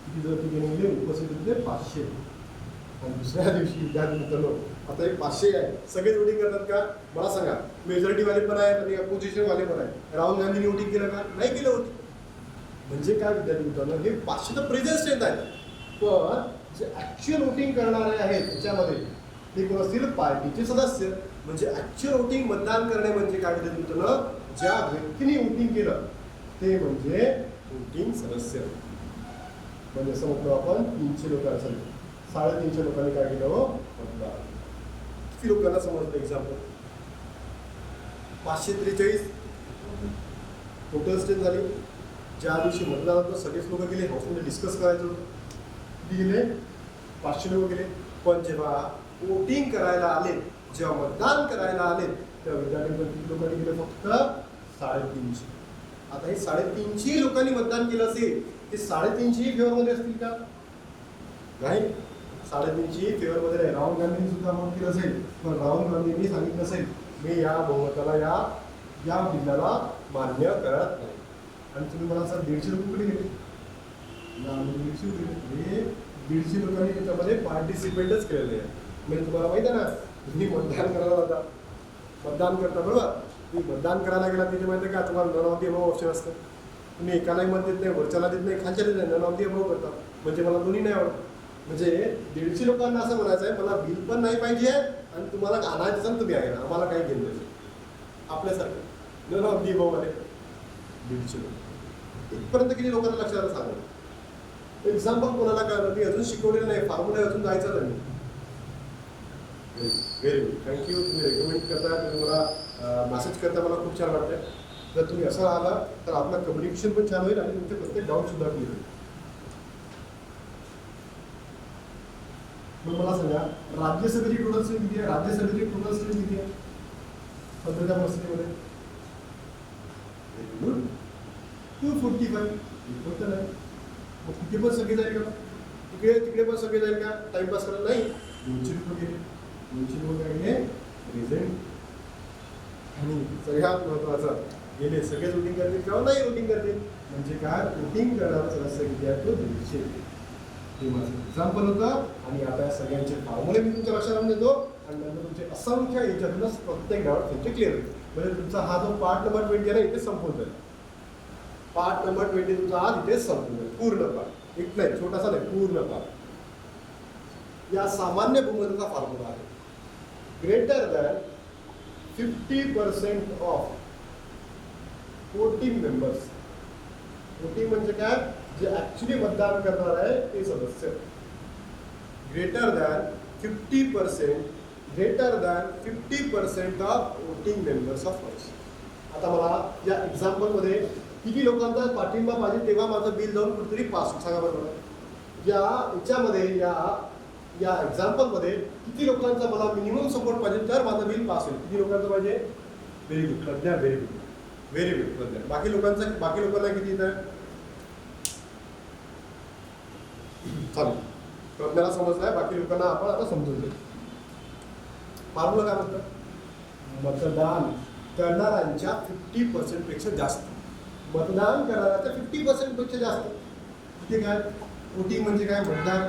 किती जर तिथे गेले उपस्थित होते 500 आणि दुसऱ्या दिवशी विद्यार्थी आता हे 500 आहे सगळेच वोटिंग करतात का मला सांगा. मेजॉरिटीवाले पण आहेत आणि अपोजिशनवाले पण आहेत. राहुल गांधींनी वोटिंग केलं का नाही केलं वोटिंग. म्हणजे काय विद्यार्थी मित्रांनो हे 500 तर प्रेझेंट स्ट्रेंथ आहे पण जे ॲक्च्युअल वोटिंग करणारे आहेत त्याच्यामध्ये ते कोण असतील पार्टीचे सदस्य. म्हणजे ॲक्च्युअल वोटिंग मतदान करणे म्हणजे काय विद्यार्थी मित्रांनो ज्या व्यक्तीने वोटिंग केलं ते म्हणजे वोटिंग सदस्य. म्हणजे असं म्हटलं आपण 300 लोक असेल 350 लोकांनी काय केलं हो मतदान. किती लोकांना समजतं एक्झाम्पल 543 टोटल स्ट्रेंथ झाली. ज्या दिवशी मतदान होतं सगळेच लोक गेले हाऊसमध्ये डिस्कस करायचं होतं किती गेले 500 लोक गेले. पण जेव्हा वोटिंग करायला आले जेव्हा मतदान करायला आले तेव्हा विद्यार्थ्यांकडे किती लोकांनी गेले फक्त 350. आता हे 350 लोकांनी मतदान केलं असेल ते 350 फेवरमध्ये असतील का नाही. 350 फेवरमध्ये नाही. राहुल गांधींनी सुद्धा मत केलं असेल पण राहुल गांधींनी सांगितलं असेल मी या बहुमताला या बिल्लाला मान्य करत नाही. आणि तुम्ही मला सर 150 लोक कुठे गेले 150 लोकांनी त्याच्यामध्ये पार्टिसिपेटच केलेले आहे. म्हणजे तुम्हाला माहिती आहे ना तुम्ही मतदान करायला जाता मतदान करता बरोबर. तुम्ही मतदान करायला गेला तिथे माहिती आहे का तुम्हाला none of the above option असतं. तुम्ही एकालाही मत देत नाही वरच्याला देत नाही खालच्या देत नाही नन ऑफ दी अबव करता. म्हणजे मला दोन्ही नाही आवडत. म्हणजे 150 लोकांना असं म्हणायचं आहे मला बिल पण नाही पाहिजे आणि तुम्हाला आणायचं असेल तुम्ही आहे ना आम्हाला काही घेऊन द्यायचं आपल्यासारखं नन ऑफ दी अबवमध्ये 150 लोक. इथपर्यंत किती लोकांना लक्षात सांगा. एक्झाम्पल कोणाला कळलं मी अजून शिकवलेलं नाही फॉर्म्युला अजून जायचं नाही. Very good thank you. तुम्ही रेकमेंड करता तुम्ही मला मेसेज करता मला खूप छान वाटतं. जर तुम्ही असं आला तर आपलं कम्युनिकेशन पण छान होईल आणि तुमचे प्रत्येक डाऊट सुद्धा क्लिअर होईल. मग मला सांगा राज्यसभेची टोटल स्ट्रेंथ किती आहे? राज्यसभेची टोटल स्ट्रेंथ किती आहे सध्याच्या परिस्थितीमध्ये? Very good 245. होतं नाही मग तिथे पण सगळे जाईल का तिकडे पण सगळे जाईल का टाइमपास करायला नाही. 200 लोक गेले 200 लोक काय गेले प्रेझेंट. आणि सगळ्यात महत्त्वाचं गेले सगळेच वोटिंग करतील किंवा नाही वोटिंग करतील. म्हणजे काय वोटिंग करणारा सदस्य किती आहे तो 150. हे माझं एक्झाम्पल होतं. आणि आता या सगळ्यांचे फॉर्म्युले मी तुमच्या लक्षात आणून देतो आणि नंतर तुमचे असंख्य याच्यातूनच प्रत्येक डाऊट तुमचे क्लिअर होईल. म्हणजे तुमचा हा जो पार्ट नंबर 20 आहे ना इथेच संपून जाईल. पार्ट नंबर 20 तुमचा आज इथेच संपून जाईल पूर्ण पार्ट. एक नाही छोटासा नाही पूर्ण पार्ट. या सामान्य बहुमताचा फॉर्म्युला आहे greater than 50% of voting members. Voting म्हणजे काय जे ऍक्च्युली मतदान करणार आहे ते सदस्य. Greater than 50% greater than 50% of voting members of house. आता मला या एक्झाम्पलमध्ये किती लोकांचा पाठिंबा पाहिजे तेव्हा माझं बिल जाऊन कुठेतरी पास होईल सांगा बरं मला. या याच्यामध्ये या एक्झाम्पलमध्ये किती लोकांचा मला मिनिमम सपोर्ट पाहिजे तर माझं बिल पास होईल. किती लोकांचं पाहिजे? Very good Pragya, very good, very good Pragya. बाकी लोकांना किती येतं? चालेल, प्रज्ञाला समजलाय, बाकी लोकांना आपण आता समजून घेऊ. फॉर्म्युला काय म्हणतं? मतदान करणाऱ्यांच्या 50% पेक्षा जास्त. मतदान करणाऱ्यांच्या 50% पेक्षा जास्त. किती काय? वोटिंग म्हणजे काय? मतदान.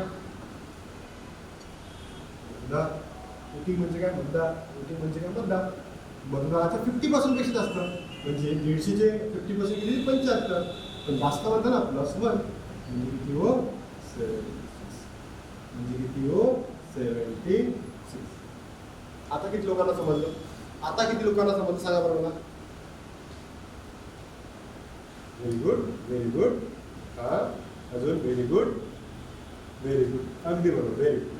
वोटिंग म्हणजे काय? मतदान. वोटिंग म्हणजे काय? मतदान. मतदानाच्या 50% पेक्षा जास्त म्हणजे 150चे 50% किती? 75. पण जास्त म्हणतं ना +1 म्हणजे किती हो? 76. म्हणजे किती हो? 76. आता किती लोकांना समजलं? सांगा बरं मला. Very good, very good. हा अजून व्हेरी गुड, व्हेरी गुड, अगदी बरोबर, व्हेरी गुड.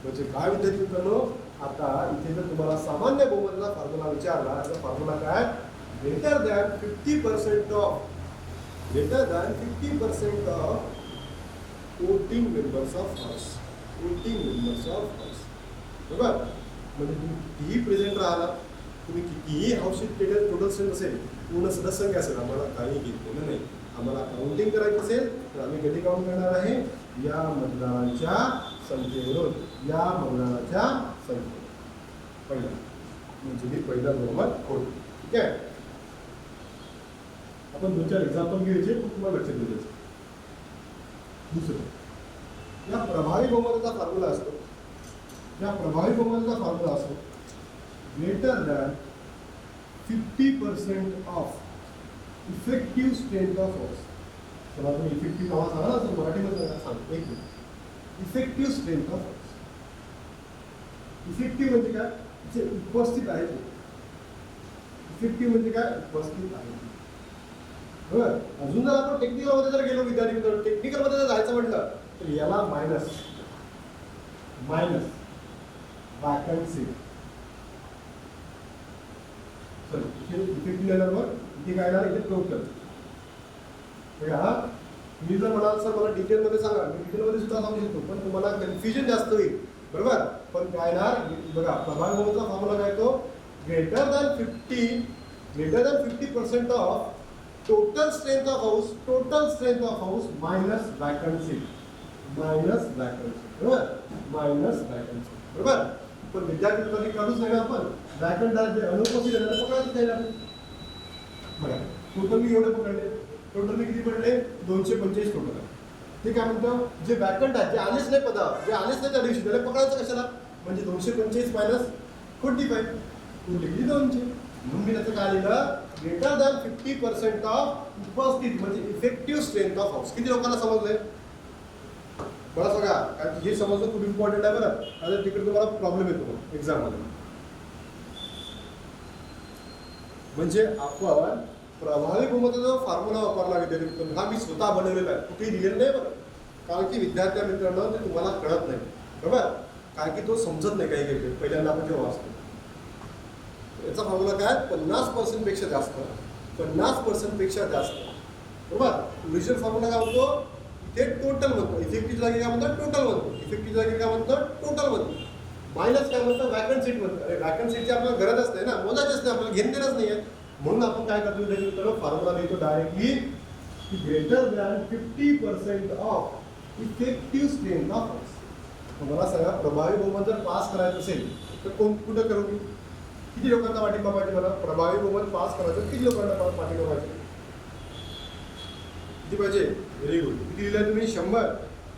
म्हणजे काय विद्यार्थी मित्रांनो, आता इथे जर तुम्हाला सामान्य बहुमताचा फॉर्म्युला विचारला तर फॉर्म्युला काय? Greater than 50% of voting members of house. बरोबर. म्हणजे तुम्ही कितीही प्रेझेंट राहिला, तुम्ही कितीही हाऊसची टोटल स्ट्रेंथ असेल, पूर्ण सदस्य असेल, आम्हाला काही घेतलेलं नाही. आम्हाला काउंटिंग करायचं असेल तर आम्ही कधी काउंट करणार आहे? या मतदारांच्या संख्येवरून. पहिला म्हणजे मी पहिला बहुमत होतो. ठीक आहे. आपण 2-4 एक्झाम्पल घ्यायचे, तुम्हाला लक्षात द्यायचं. दुसरं, या प्रभावी बहुमताचा फॉर्म्युला असतो. Greater than 50% of effective strength of house. चला तुम्ही इफेक्टिव्ह नावा सांगा ना, तर मराठीमध्ये सांगतो. एक effective strength of house. Effective म्हणजे काय? जे उपस्थित आहे. इफेक्टिव्ह म्हणजे काय? उपस्थित आहे. बरोबर. अजून जर आपण टेक्निकलमध्ये जर गेलो विद्यार्थी मित्रांनो, टेक्निकलमध्ये जर जायचं म्हटलं तर याला मायनस वॅकन्सी. इथे इफेक्टिव्ह झाल्यावर इथे काय येणार? इथे टोटल. मी जर म्हणाल सर मला डिटेलमध्ये सांगा, मी डिटेलमध्ये सुद्धा सांगू शकतो, पण तुम्हाला कन्फ्युजन जास्त होईल. बरोबर. पण काय येणार बघा, प्रभावी बहुमताचा फॉर्म्युला काय तो? Greater than 50% of total strength of house minus vacancy. बरोबर. बरोबर. पण विद्यार्थी कधी काढूच नाही ना आपण. वॅकंट जे अनुपस्थित आहे तर पकडायचं नाही ना. बघा टोटल मी एवढे पकडले. टोटल मी किती पडले? 245 टोटल आहे. ते काय म्हणतो? जे वॅकंट आहे, जे आलेच नाही पदावर, जे आलेच नाही त्या दिवशी, त्याला पकडायचं कशाला? म्हणजे 245 मायनस 45 किती? 200. म्हणून मी त्याचं काय लिहिलं? ग्रेटर दॅन 50% ऑफ उपस्थित म्हणजे इफेक्टिव्ह स्ट्रेंथ ऑफ हाऊस. किती लोकांना समजलंय? बरं सांगा, कारण हे समजणं खूप इम्पॉर्टंट आहे. बरं, आता तिकडे तुम्हाला प्रॉब्लेम येतो एक्झाममध्ये. म्हणजे आपण प्रभावी बहुमताचा फॉर्म्युला वापरला विद्यार्थी, हा मी स्वतः बनवलेला आहे, कुठेही दिलेला नाही. बरं, कारण की विद्यार्थ्या मित्रांनो ते तुम्हाला कळत नाही. बरोबर. कारण की तो समजत नाही काही काही पहिल्यांदा आपण जेव्हा वाचतो. याचा फॉर्म्युला काय? 50% पेक्षा जास्त. बरोबर. ओरिजिनल फॉर्म्युला काय म्हणतो? इथे टोटल म्हणतो. इफेक्टिव्ह जागी काय म्हणतो? टोटल म्हणतो. मायनस काय म्हणतो? वॅकंट सीट म्हणतो. अरे वॅकंट सीटची आपल्याला गरज असते ना, मोजायची असते, आपल्याला घेणं देणंच नाही आहे. म्हणून आपण काय करतो विद्यार्थी, फॉर्म्युला लिहितो डायरेक्टली की greater than 50% of effective strength of house. मला सांगा, प्रभावी बहुमत जर पास करायचं असेल तर कुठं करू मी? किती लोकांना पाठिंबा पाहिजे मला? प्रभावी बहुमत पास करायचं किती लोकांना पाठिंबा पाहिजे? किती पाहिजे? Very good. किती लिहिलं तुम्ही? 100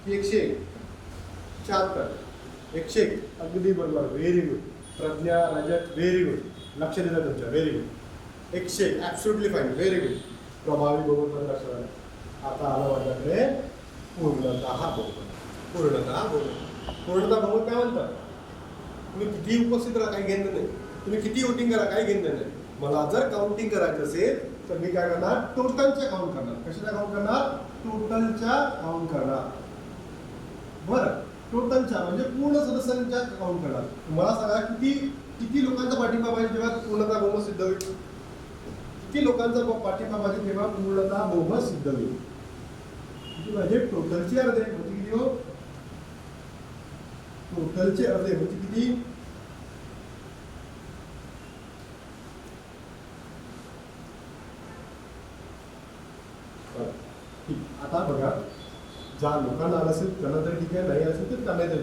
की 176? 101. अगदी बरोबर. Very good. Pragya, Rajat, very good. लक्ष दिलं तुमच्या. Very good. 101. Absolutely fine. Very good. प्रभावी बहुमत लक्षात आलं. आता आलं माझ्याकडे पूर्णतः बहुमत काय म्हणतात? तुम्ही किती उपस्थित राहा काही घेणं नाही, तुम्ही किती वोटिंग करा काही घेणं नाही. मला जर काउंटिंग करायचं असेल तर मी काय करणार? टोटलच्या काउंट करणार. कशाला काउंट करणार? टोटलच्या काउंट करणार. बरं. टोटलच्या म्हणजे पूर्ण सदस्यांच्या काउंट करणार. मला सांगा किती लोकांचा पाठिंबा पाहिजे तेव्हा पूर्णता बहुमत सिद्ध होईल. किती लोकांचा पाठिंबा पाहिजे तेव्हा पूर्णता बहुमत सिद्ध होईल. किती पाहिजे? टोटलचे अर्धे म्हणजे किती हो? टोटलचे अर्धे म्हणजे किती? आता बघा, ज्या लोकांना आलं असेल त्यांना तरी ठीक आहे, नाही असेल तर त्यांना तरी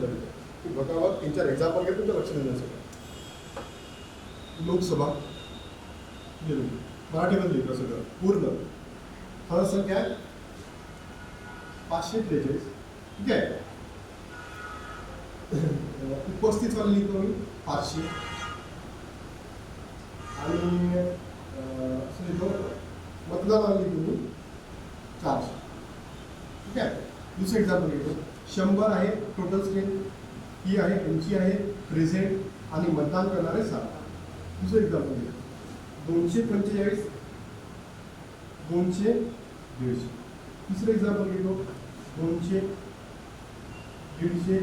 बघा. बघा 3-4 एक्झाम्पल घे, तुमचं लक्ष देण्याचं. लोकसभा मराठीमध्ये लिहितो सगळं पूर्ण. संख्या आहे 543. ठीक आहे. उपस्थित वाले लिहितो मी 500 आणि असं लिहितो मतदानाला लिहितो मी 400. ठीक आहे. दुसरं एक्झाम्पल घेतो. 100 आहे टोटल स्ट्रेंथ, ही आहे 80 आहे प्रेझेंट आणि मतदान करणारे 7. दुसरं एक्झाम्पल घेतो. 245 200 150. तिसरं एक्झाम्पल घेतो. 200 150.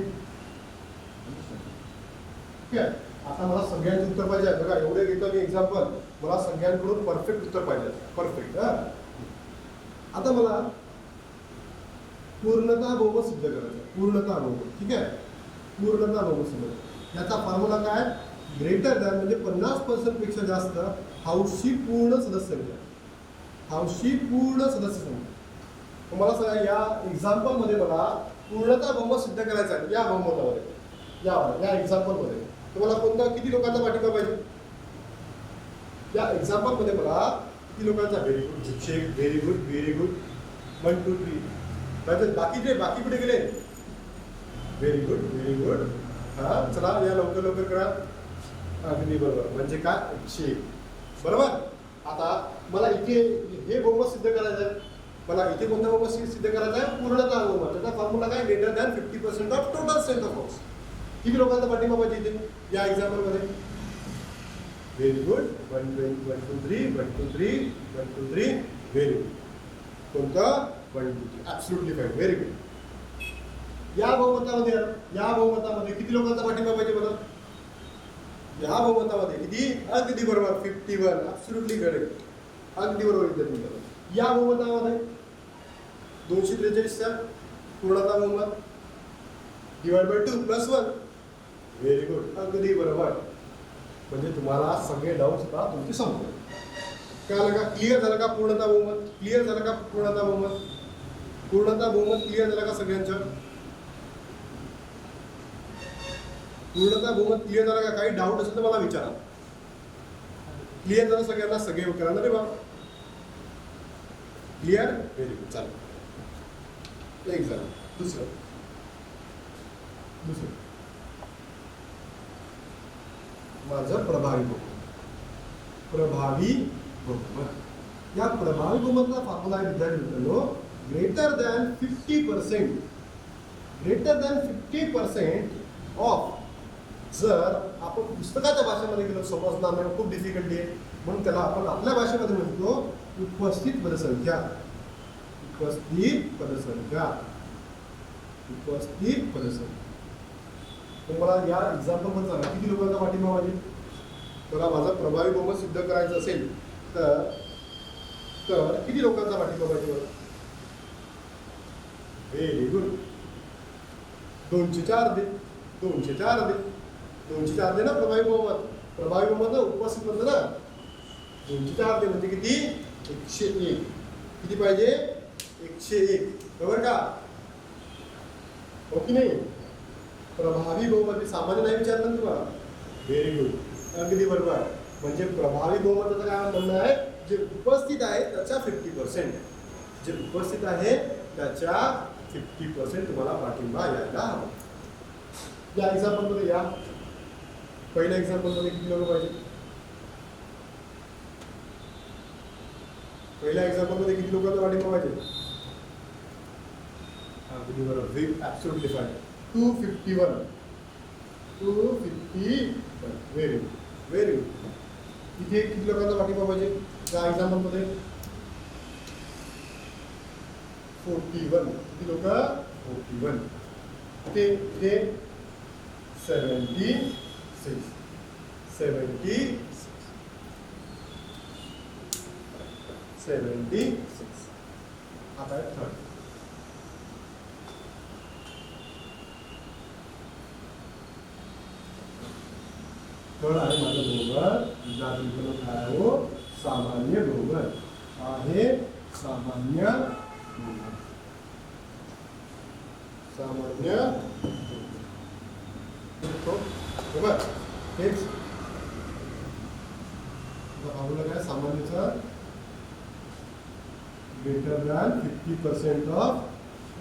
ठीक आहे. आता मला सगळ्यांचं उत्तर पाहिजे. बघा एवढे घेतो मी एक्झाम्पल, मला सगळ्यांकडून परफेक्ट उत्तर पाहिजे. परफेक्ट. आता मला पूर्णता बहुमत सिद्ध करायचं. पूर्णता बहुमत. ठीक आहे. पूर्णता बहुमत सिद्ध. याचा फॉर्म्युला काय? ग्रेटर दॅन म्हणजे 50% पेक्षा जास्त हौशी पूर्ण सदस्य संख्या. हौशी पूर्ण सदस्य संख्या. तुम्हाला सांगा या एक्झाम्पलमध्ये मला पूर्णता बहुमत सिद्ध करायचं आहे. या बहुमतामध्ये या एक्झाम्पलमध्ये तुम्हाला कोणता किती लोकांचा पाठिंबा पाहिजे? या एक्झाम्पलमध्ये मला किती लोकांचा? Very good check, very good, very good. 1 2 3. बाकी कुठे गेले? Very good, very good. हा चला या लवकर करा. अगदी बरोबर. म्हणजे काय? 101. बरोबर. आता मला इथे हे बहुमत सिद्ध करायचं आहे. मला इथे कोणतं बहुमत सिद्ध करायचं आहे? पूर्णता बहुमत. त्याचा फॉर्म्युला काय? Greater than 50% of total strength of house. किती लोकांचा पाठिंबा पाहिजे इथे या एक्झाम्पलमध्ये? Very good. 1 2 3 1 2 3 1 2 3. Very good. कोणतं? 1 2 3. Absolutely fine. Very good. या बहुमतामध्ये किती लोकांचा पाठिंबा पाहिजे बरं? या बहुमतामध्ये किती? अगदी बरोबर 51. Absolutely correct. अगदी बरोबर विद्यार्थी. या बहुमतामध्ये 243 पूर्णता बहुमत डिवाइड बाय 2 + 1. Very good. अगदी बरोबर. म्हणजे तुम्हाला सगळे डाऊट्स आता तुमचे संपले. कळलं का? क्लिअर झालं का पूर्णता बहुमत? क्लिअर झालं का पूर्णता बहुमत? पूर्णता बहुमत क्लिअर झालं का सगळ्यांचं? पूर्णता बहुमत क्लिअर झालं का? काही डाऊट असेल तर मला विचारा. क्लिअर झालं सगळ्यांना? सगळे करा ना रे बा. क्लिअर? Very good. चालेल. एक झालं. दुसरं माझं प्रभावी बहुमत. प्रभावी बहुमत. या प्रभावी बहुमतचा फॉर्म्युला आहे विद्यार्थी मित्रांनो, greater than 50%. Greater than 50% of. जर आपण पुस्तकाच्या भाषेमध्ये गेलो, समजणार नाही, खूप डिफिकल्टी आहे, म्हणून त्याला आपण आपल्या भाषेमध्ये म्हणतो उपस्थित पदसंख्या. उपस्थित पदसंख्या. उपस्थित पदसंख्या. तुम्हाला या एक्झाम्पलमध्ये सांगा किती लोकांचा पाठिंबा पाहिजे? तर माझा प्रभावी बहुमत सिद्ध करायचं असेल तर किती लोकांचा पाठिंबा पाहिजे बघा? Very good. 204 दे. 204 दे. 204 दे ना प्रभावी बहुमत. प्रभावी बहुमत ना उपस्थित म्हणतो ना. 204 दे म्हणजे किती? 101. किती पाहिजे? 101. बरोबर का? हो की नाही? प्रभावी बहुमत सामान्य नाही विचारलं तुम्हाला. Very good. अगदी बरोबर. म्हणजे प्रभावी बहुमताचं काय म्हणणं आहे? जे उपस्थित आहे त्याच्या 50%. जे उपस्थित आहे त्याच्या 50% तुम्हाला पाठिंबा यायला हवा. या एक्झाम्पलमध्ये या. पहिल्या एक्झाम्पलमध्ये किती लोक पाहिजे? पहिल्या एक्झाम्पलमध्ये किती लोकांचा पाठिंबा पाहिजे? अगदी बरोबर. Absolutely fine. 251. 251. Very good. Very good. इथे किती लोकांचा पाठिंबा पाहिजे त्या एक्झाम्पलमध्ये? 41. किती लोक? 41. ते 76 आता आहे थर्ड. थर्ड आहे माझं बहुपद. विद्यार्थी काय हो? सामान्य बहुपद आहे. सामान्य बरोबर. हेच फॉर्म्युला काय सामान्यचा ग्रेटर दॅन 50% ऑफ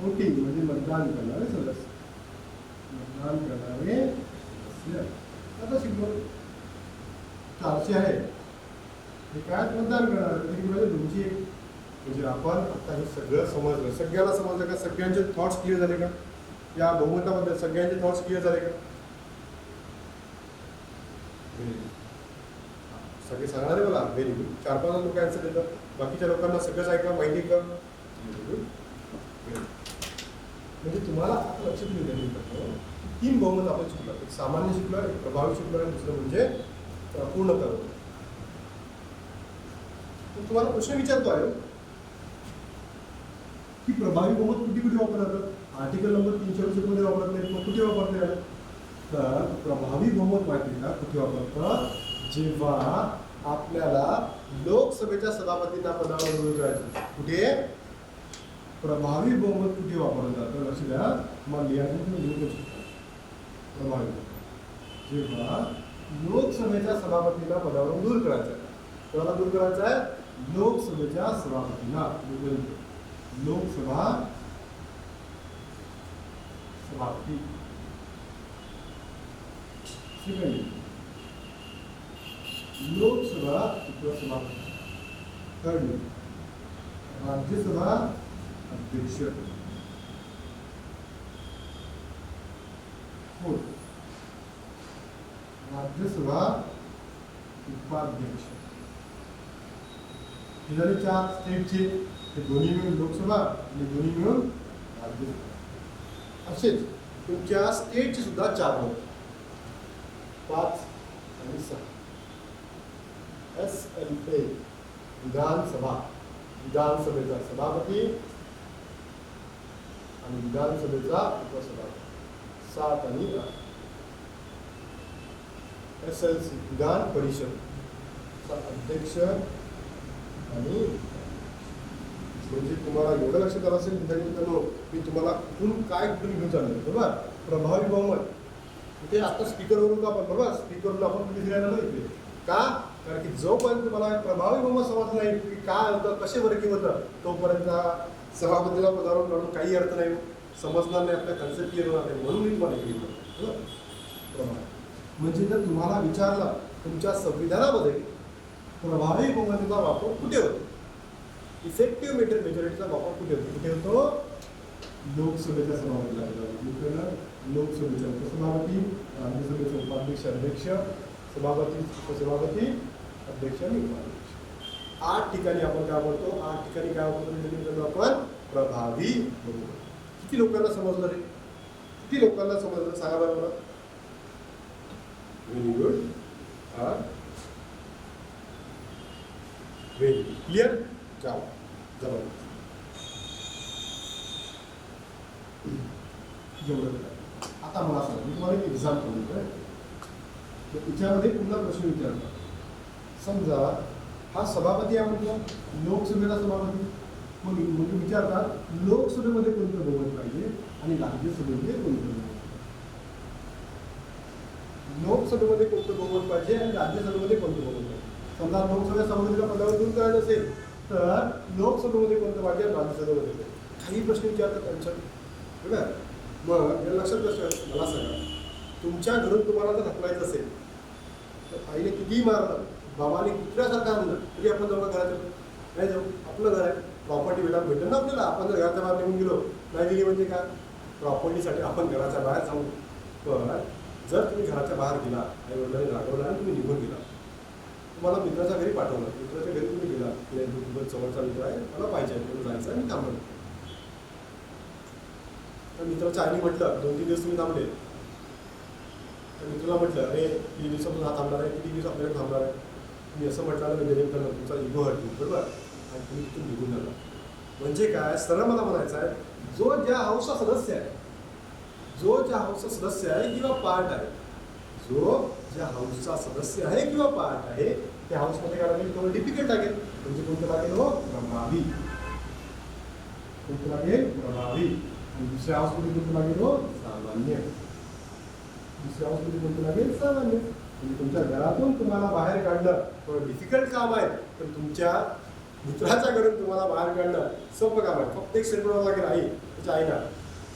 वोटिंग म्हणजे मतदान करणारे सदस्य. मतदान करणारे सदस्य आता शिकलो 400 आहे हे काय मतदान करणार म्हणजे 200. म्हणजे आपण आता हे सगळं समजलं. सगळ्याला समजलं का? सगळ्यांचे थॉट्स क्लिअर झाले का? या बहुमताबद्दल सगळ्यांचे थॉट्स क्लिअर झाले का? सगळे सांगणारे मला व्हेरी गुड. 4-5 लोक आन्सर देतात. बाकीच्या लोकांना सगळंच ऐका माहिती का? म्हणजे तुम्हाला आता लक्षात येईल 3 बहुमत आपण शिकलो. एक सामान्य शिकलो, एक प्रभावी शिकलो आणि दुसरं म्हणजे पूर्ण करू. तुम्हाला प्रश्न विचारतो आहे की प्रभावी बहुमत कुठे वापरतात? आर्टिकल नंबर 326 मध्ये वापरत नाही. मग कुठे वापरते? तर प्रभावी बहुमत माहिती का कुठे वापरतात? जेव्हा आपल्याला लोकसभेच्या सभापतींना पदावर निवडून करायचं. कुठे प्रभावी बहुमत कुठे वापरलं जातं? लक्ष द्या. मग लिहायचं प्रभावी जेव्हा लोकसभेच्या सभापतीला पदावरून दूर करायचं आहे. कोणाला दूर करायचं आहे? लोकसभेच्या सभापतीला. लोकसभा सभापती. लोकसभा उपसभापती. थर्ड राज्यसभा अध्यक्ष. फोर्थ राज्यसभा उपाध्यक्ष. हे झाले 4 स्टेटचे. हे दोन्ही मिळून लोकसभा आणि दोन्ही मिळून राज्यसभा. असेच तुमच्या स्टेटचे सुद्धा 4 होते. 5 आणि 6. SLA विधानसभा. विधानसभेचा सभापती आणि विधानसभेचा उपसभापती. 7 आणि 8. SLC विधान परिषद अध्यक्ष आणि म्हणजे तुम्हाला एवढं लक्षात आलं असेल विद्यार्थ्यांनो मी तुम्हाला कुठून घेऊन चाललो बरोबर. प्रभावी बहुमत इथे आता स्पीकरवरून आपण बरोबर स्पीकरवरून आपण कुठे फिरायला इथे का? कारण की जोपर्यंत तुम्हाला प्रभावी बहुमत समजलं नाही की काय होतं कसे वर्किंग होतं तोपर्यंत सभापतीला पदावरून काढून काही अर्थ नाही. समजणार नाही. आपल्या कन्सेप्ट क्लिअर होणार नाही. म्हणून मी तुम्हाला इकडे प्रभावी म्हणजे जर तुम्हाला विचारलं तुमच्या संविधानामध्ये प्रभावी बहुमताचा वापर कुठे होतो? इफेक्टिव्ह मेजॉरिटीचा वापर कुठे होतो? कुठे होतो? लोकसभेच्या सभापतीला. लोकसभेच्या उपसभापती, राज्यसभेचे उपाध्यक्ष अध्यक्ष, सभापती उपसभापती अध्यक्ष आणि उपाध्यक्ष. 8 ठिकाणी आपण काय बोलतो? 8 ठिकाणी काय वापरतो आपण? प्रभावी बहुमत. किती लोकांना समजलं रे? किती लोकांना समजलं सांगा बरं मला. Very good. Very clear. जाओ जबरदस्त. आता मला सांगा मी तुम्हाला एक एक्झाम्पल देतोय. त्याच्यामध्ये पुन्हा प्रश्न विचारतो. समजा हा सभापती आहे म्हटलं लोकसभेला सभापती. मग विचारतात लोकसभेमध्ये कोणतं बहुमत पाहिजे आणि राज्यसभेमध्ये कोणतं बहुमत. लोकसभेमध्ये कोणतं बहुमत पाहिजे आणि राज्यसभेमध्ये कोणतं बहुमत पाहिजे. समजा लोकसभा सभापतीला पदावर दूर करायचं असेल तर लोकसभेमध्ये कोणतं पाहिजे राज्यसभेमध्ये. काही प्रश्न विचारतात त्यांच्या बरोबर. मग या लक्षात कसं मला सांगा तुमच्या घरून तुम्हाला जर ढकलायचं असेल तर आईने कितीही मारलं बाबाने कुत्र्यासारखं आणलं तरी आपण जवळ घराच्या नाही जाऊ. आपलं घर आहे. प्रॉपर्टी भेटेल ना आपल्याला. आपण जर घराच्या बाहेर निघून गेलो नाही गेली म्हणजे काय प्रॉपर्टीसाठी आपण घराच्या बाहेर जाऊ. पण जर तुम्ही घराच्या बाहेर गेला आई वडिलांनी रागवला आणि तुम्ही निघून गेला तुम्हाला मित्राच्या घरी पाठवलं. मित्राच्या घरी तुम्ही गेला खूपच जवळचा मित्र आहे मला पाहिजे म्हणून जायचं आणि थांबलं. तर मित्राच्या आईने म्हटलं 2-3 दिवस तुम्ही थांबले, तर मी तुला म्हटलं अरे किती दिवसापासून हा थांबणार आहे, किती दिवस आपल्याकडे थांबणार आहे. मी असं म्हटलं ना जेणेकरून तुमचा इगो हर्ट होईल, बरोबर, आणि तुम्ही तिथून निघून जाणार. म्हणजे काय, सरळ मला म्हणायचं आहे, जो ज्या हाऊसचा सदस्य आहे, जो ज्या हाऊसचा सदस्य आहे किंवा पार्ट आहे, जो ज्या हाऊसचा सदस्य आहे किंवा पार्ट आहे, त्या हाऊसमध्ये काय लागेल, तुम्हाला डिफिकल्ट लागेल. म्हणजे कोणतं लागेल, हो प्रभावी. कोणतं लागेल, प्रभावी. आणि दुसऱ्या हाऊसमध्ये कोणतं लागेल, हो सामान्य. दुसऱ्या हाऊसमध्ये कोणतं लागेल, सामान्य. म्हणजे तुमच्या घरातून तुम्हाला बाहेर काढणं थोडं डिफिकल्ट काम आहे, पण तुमच्या मित्राच्या घरून तुम्हाला बाहेर काढणं सोपं काम आहे. फक्त एक सेंटर लागेल आई, त्याच्या आईला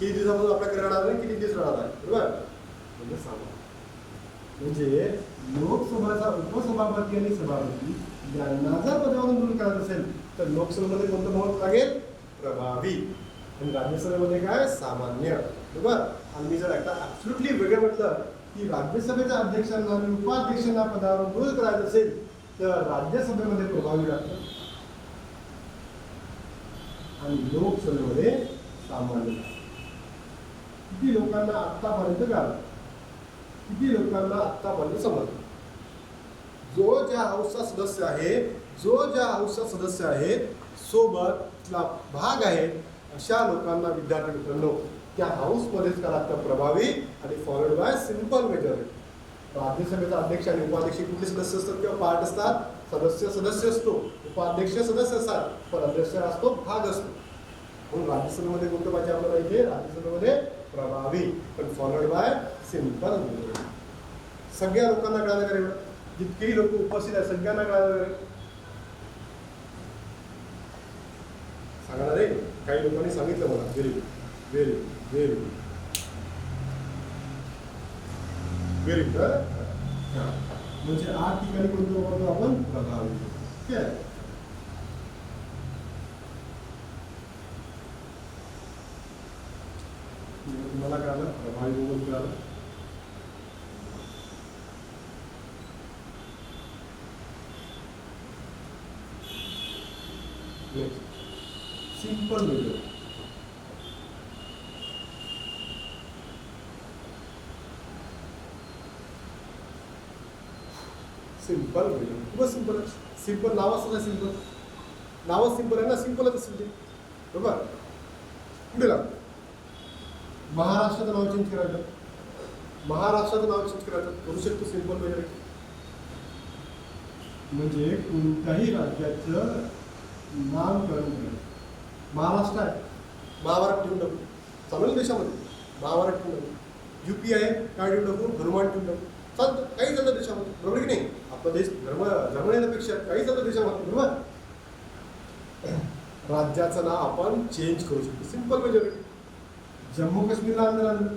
किती दिवसापासून आपल्याकडे राहणार आहे, किती दिवस राहणार आहे, बरोबर, म्हणजे सामान्य. म्हणजे लोकसभाचा उपसभापती आणि सभापती यांना जर पदावरून दूर करायचं असेल तर लोकसभेमध्ये कोणतं बहुमत लागेल, प्रभावी. आणि राज्यसभेमध्ये काय, सामान्य, बरोबर. आणि मी जर एकदा ॲब्सोल्युटली वेगळं म्हटलं की राज्यसभेच्या अध्यक्षांना आणि उपाध्यक्षांना पदावरून दूर करायचं असेल तर राज्यसभेमध्ये प्रभावी लागतं आणि लोकसभेमध्ये सामान्य. किती लोकांना आत्तापर्यंत कळलं, किती लोकांना आत्तापर्यंत समजलं, जो ज्या हाऊसचा सदस्य आहे, जो ज्या हाऊसचा सदस्य आहे सोबतला भाग आहे, अशा लोकांना विद्यार्थी मित्रांनो त्या हाऊसमध्येच का लागतं, प्रभावी आणि फॉलोड बाय सिंपल मेजॉरिटी. राज्यसभेचा अध्यक्ष आणि उपाध्यक्ष कुठले सदस्य असतात किंवा पार्ट असतात, सदस्य असतो, उपाध्यक्ष सदस्य असतात, पण अध्यक्ष असतो, भाग असतो. म्हणून राज्यसभेमध्ये कोणतं पाहिजे आपल्याला, इथे राज्यसभेमध्ये प्रभावी पण फॉलोड बाय सिंपल मेजॉरिटी. सगळ्या लोकांना कळालं का, जितकेही लोक उपस्थित आहेत सगळ्यांना कळालं का, सांगणार आहे. काही लोकांनी सांगितलं मला, व्हेरी व्हेरी व्हेरी व्हेरी म्हणजे 8 ठिकाणी कोणतं वापरतो आपण, प्रभावी. ठीक आहे. तुम्हाला कळालं, प्रभावी बहुमत कळालं. Simple majority. सिंपल मेजॉरिटी खूपच सिंपल आहे. सिंपल नाव असतं ना, सिंपल नावच सिंपल आहे ना, सिंपलच असेल ते, बरोबर. पुढे लाव, महाराष्ट्राचं नाव चेंज करायचं, महाराष्ट्राचं नाव चेंज करायचं करू शकतो सिंपल मेजॉरिटी. म्हणजे कोणत्याही राज्याचं नामकरण करायचं. महाराष्ट्र आहे, महाभारत ठेवून टाकू, चालेल देशामध्ये महाभारत ठेवून टाकू. UP आहे, काय ठेवून टाकू, हनुमान ठेवून टाकू, चालतं, काही चालतं देशामध्ये, बरोबर की नाही. आपला देश धर्म येण्यापेक्षा काही चालतं देशामध्ये, बरोबर. राज्याचं नाव आपण चेंज करू शकतो, सिंपल मेजॉरिटी. जम्मू काश्मीरला आंदोलन आणलं,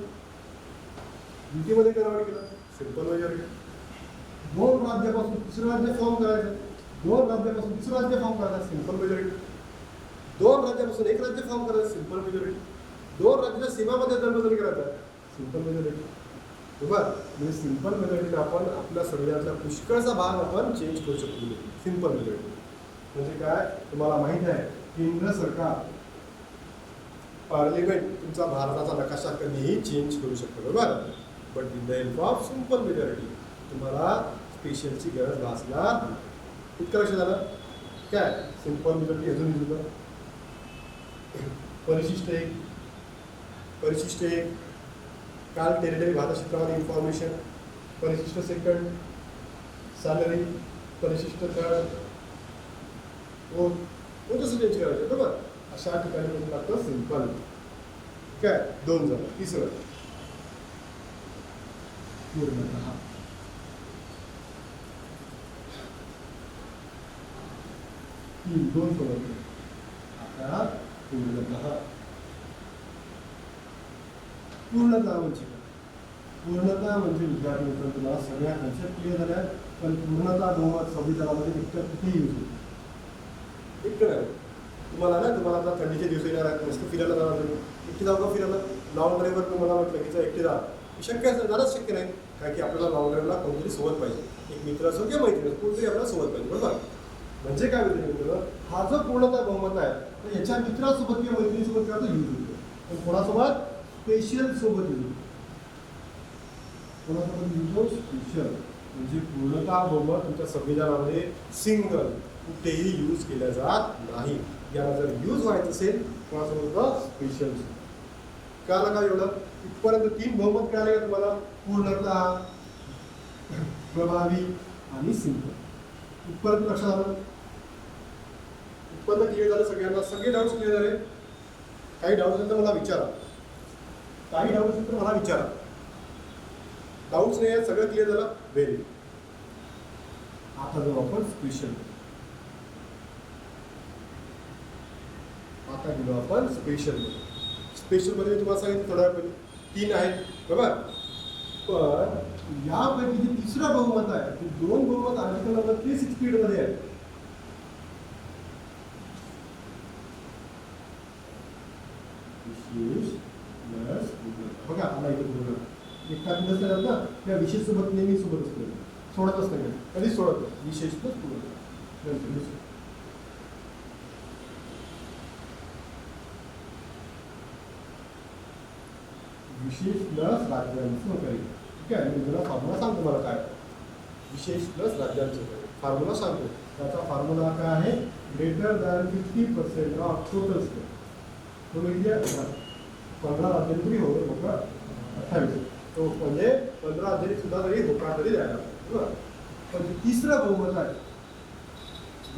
युतीमध्ये करावं केलं, सिंपल मेजॉरिटी. 2 राज्यापासून तिसरं राज्य फॉर्म करायचं, 2 राज्यापासून तिसरं राज्य फॉर्म करायचं, सिंपल मेजॉरिटी. 2 राज्यापासून 1 राज्य फॉर्म करायचं, सिंपल मेजॉरिटी. 2 राज्याच्या सीमामध्ये दरबदल करायचा, सिंपल मेजॉरिटी, बरोबर. म्हणजे सिंपल मेजॉरिटीने आपण आपल्या संविधानाचा पुष्कळचा भाग आपण चेंज करू शकतो, सिंपल मेजॉरिटी. म्हणजे काय, तुम्हाला माहित आहे, केंद्र सरकार पार्लिमेंट तुमचा भारताचा नकाशा कधीही चेंज करू शकतो, बरोबर. But in the help of simple majority तुम्हाला स्पेशलची गरज भासणार नाही. इतकं लक्ष झालं काय, सिंपल मेजॉरिटी. अजून दिलं परिशिष्ट 1, परिशिष्ट 1 काल टेरिटरी भाषा क्षेत्रामध्ये इन्फॉर्मेशन, परिशिष्ट 2 सॅलरी, परिशिष्ट 3 कोणतं चेंज करायचं, बरोबर. अशा ठिकाणी कोणतं लागतं, सिंपल. काय 2 झालं. तिसरं पूर्णतः. तीन 2 सोडवले. आता पूर्णतः. पूर्णतः म्हणजे पूर्णतः म्हणजे विद्यार्थी मित्रांनो तुम्हाला सगळ्या कन्सेप्ट क्लिअर झाल्या, पण पूर्णतः बहुमत संविधानामध्ये इतकं किती यूज होतो, इतकं नाही. तुम्हाला आता थंडीचे दिवस येणार आहेत, मस्त फिरायला जाणार तुम्ही, एकटी जाऊ का फिरायला, लॉंग ड्राईव्हवर तुम्हाला म्हटलं की एकटी जा, शक्य असेल, जाणंच शक्य नाही, कारण की आपल्याला लॉंग ड्राईव्हला कोणतरी सोबत पाहिजे, एक मित्र असो किंवा मैत्री असो, कोणतरी आपल्याला सोबत पाहिजे, बरोबर. म्हणजे काय मित्र, हा जो पूर्णतः बहुमत आहे तर याच्या मित्रासोबत किंवा मैत्रिणीसोबत किंवा यूज होतो, पण कोणासोबत, स्पेशल सोबत येतो. कोणासोबत लिहितो? स्पेशल. म्हणजे पूर्णतः बहुमत तुमच्या संविधानामध्ये सिंगल कुठेही यूज केल्या जात नाही. याला जर यूज व्हायचं असेल कोणासोबत? स्पेशल. कळालं का एवढं? इथपर्यंत 3 बहुमत कळाले का तुम्हाला? पूर्णतः, प्रभावी आणि सिंपल. इथपर्यंत लक्षात आलं? इथपर्यंत क्लिअर झालं सगळ्यांना? सगळे डाऊट्स क्लिअर झाले? काही डाऊट असेल तर मला विचारा. काही डाऊट असेल तर मला विचारा. डाऊट्स नाही आहेत, सगळं क्लिअर झालं? व्हेरी. आता जाऊ आपण स्पेशल. आता गेलो आपण स्पेशल. स्पेशल मध्ये मी तुम्हाला सांगितलं थोड्या वेळ पहिले 3 आहेत बरोबर. पण यापैकी जे तिसरं बहुमत आहे ते 2 बहुमत आर्टिकल नंबर 368 मध्ये आहेत. विशेष प्लस बघा आला इथे पूर्ण एका दिवस ना त्या विशेष सोबत नेहमी सोबत असतो. सोडतच नाही कधीच सोडत नाही. विशेष प्लस पूर्ण. विशेष प्लस राज्यांची नोकरी. ठीक आहे. मी तुला फॉर्म्युला सांगतो मला काय. विशेष प्लस राज्यांची नोकरी फॉर्म्युला सांगतो. त्याचा फॉर्म्युला काय आहे? Greater than 50% of total state. तो म्हणजे 15 राज्यांनी हो होकार 28. तो म्हणजे 15 राज्यांनी सुद्धा तरी होकार तरी द्यायला बरोबर. पण तिसरं बहुमत आहे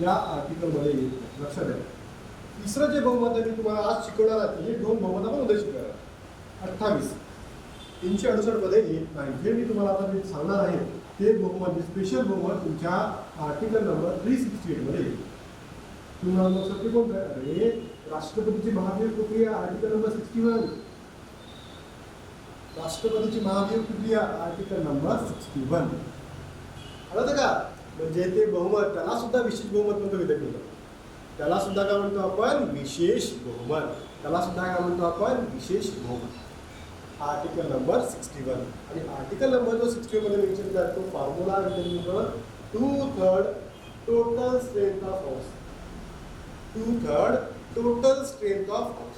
या आर्टिकलमध्ये येतं. लक्षात द्या. तिसरं जे बहुमत आहे मी तुम्हाला आज शिकवणार आहे हे 2 बहुमत आपण उद्या शिकवणार. 28 368 मध्ये येत नाही. जे मी तुम्हाला आता जे सांगणार आहे ते बहुमत स्पेशल बहुमत तुमच्या आर्टिकल नंबर 368 मध्ये येईल. तुम्हाला लक्षात कोणतं आहे? अरे राष्ट्रपतीची महाभियोग प्रक्रिया आर्टिकल नंबर 61. राष्ट्रपतीची महाभियोग प्रक्रिया आर्टिकल नंबर 61. आलं का? म्हणजे ते बहुमत त्याला सुद्धा विशेष बहुमत म्हणतो विद्यार्थी. त्याला सुद्धा काय म्हणतो आपण? विशेष बहुमत. त्याला सुद्धा काय म्हणतो आपण? विशेष बहुमत. Article number 61. आणि आर्टिकल नंबर जो 61 मध्ये मेन्शन केला तो formula 2/3 total strength of house. 2/3 total strength of house.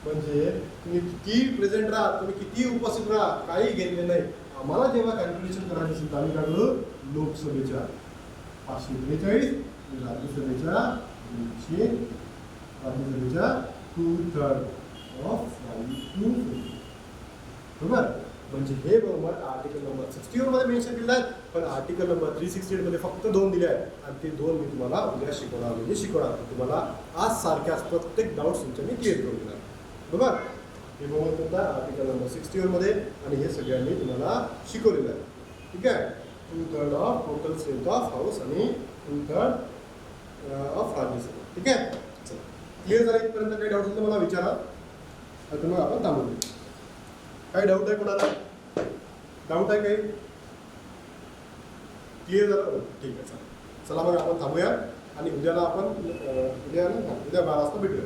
म्हणजे तुम्ही किती प्रेझेंट राहा, तुम्ही किती उपस्थित राहा, काही घेतले नाही. आम्हाला जेव्हा कॅल्क्युलेशन करायचं असेल तर आम्ही काढलो लोकसभेच्या 543, राज्यसभेच्या 200, राज्यसभेच्या 2/3 ऑफ 250. बरोबर. म्हणजे हे बहुमत आर्टिकल नंबर 61 मध्ये मेन्शन केलं आहे. पण आर्टिकल नंबर 368 मध्ये फक्त 2 दिले आहेत आणि ते 2 मी तुम्हाला उद्या शिकवणार. म्हणजे शिकवणार तुम्हाला आज सारख्याच प्रत्येक डाऊट्स तुमच्या मी क्लिअर करून देणार. बरोबर. हे बहुमत कोणता? आर्टिकल नंबर 61 मध्ये. आणि हे सगळ्यांनी तुम्हाला शिकवलेलं आहे. ठीक आहे. 2/3 of total strength of house आणि 2/3 ऑफ राज्यसभा. ठीक आहे. चला क्लिअर झालं इथपर्यंत? काही डाऊट असेल मला विचारा. आता मग आपण थांबू. काही डाऊट आहे कोणाला? डाऊट आहे काही? क्लिअर झालं? ठीक आहे. चला मग आपण थांबूया आणि उद्याला आपण उद्या 12 वाजता भेटूया.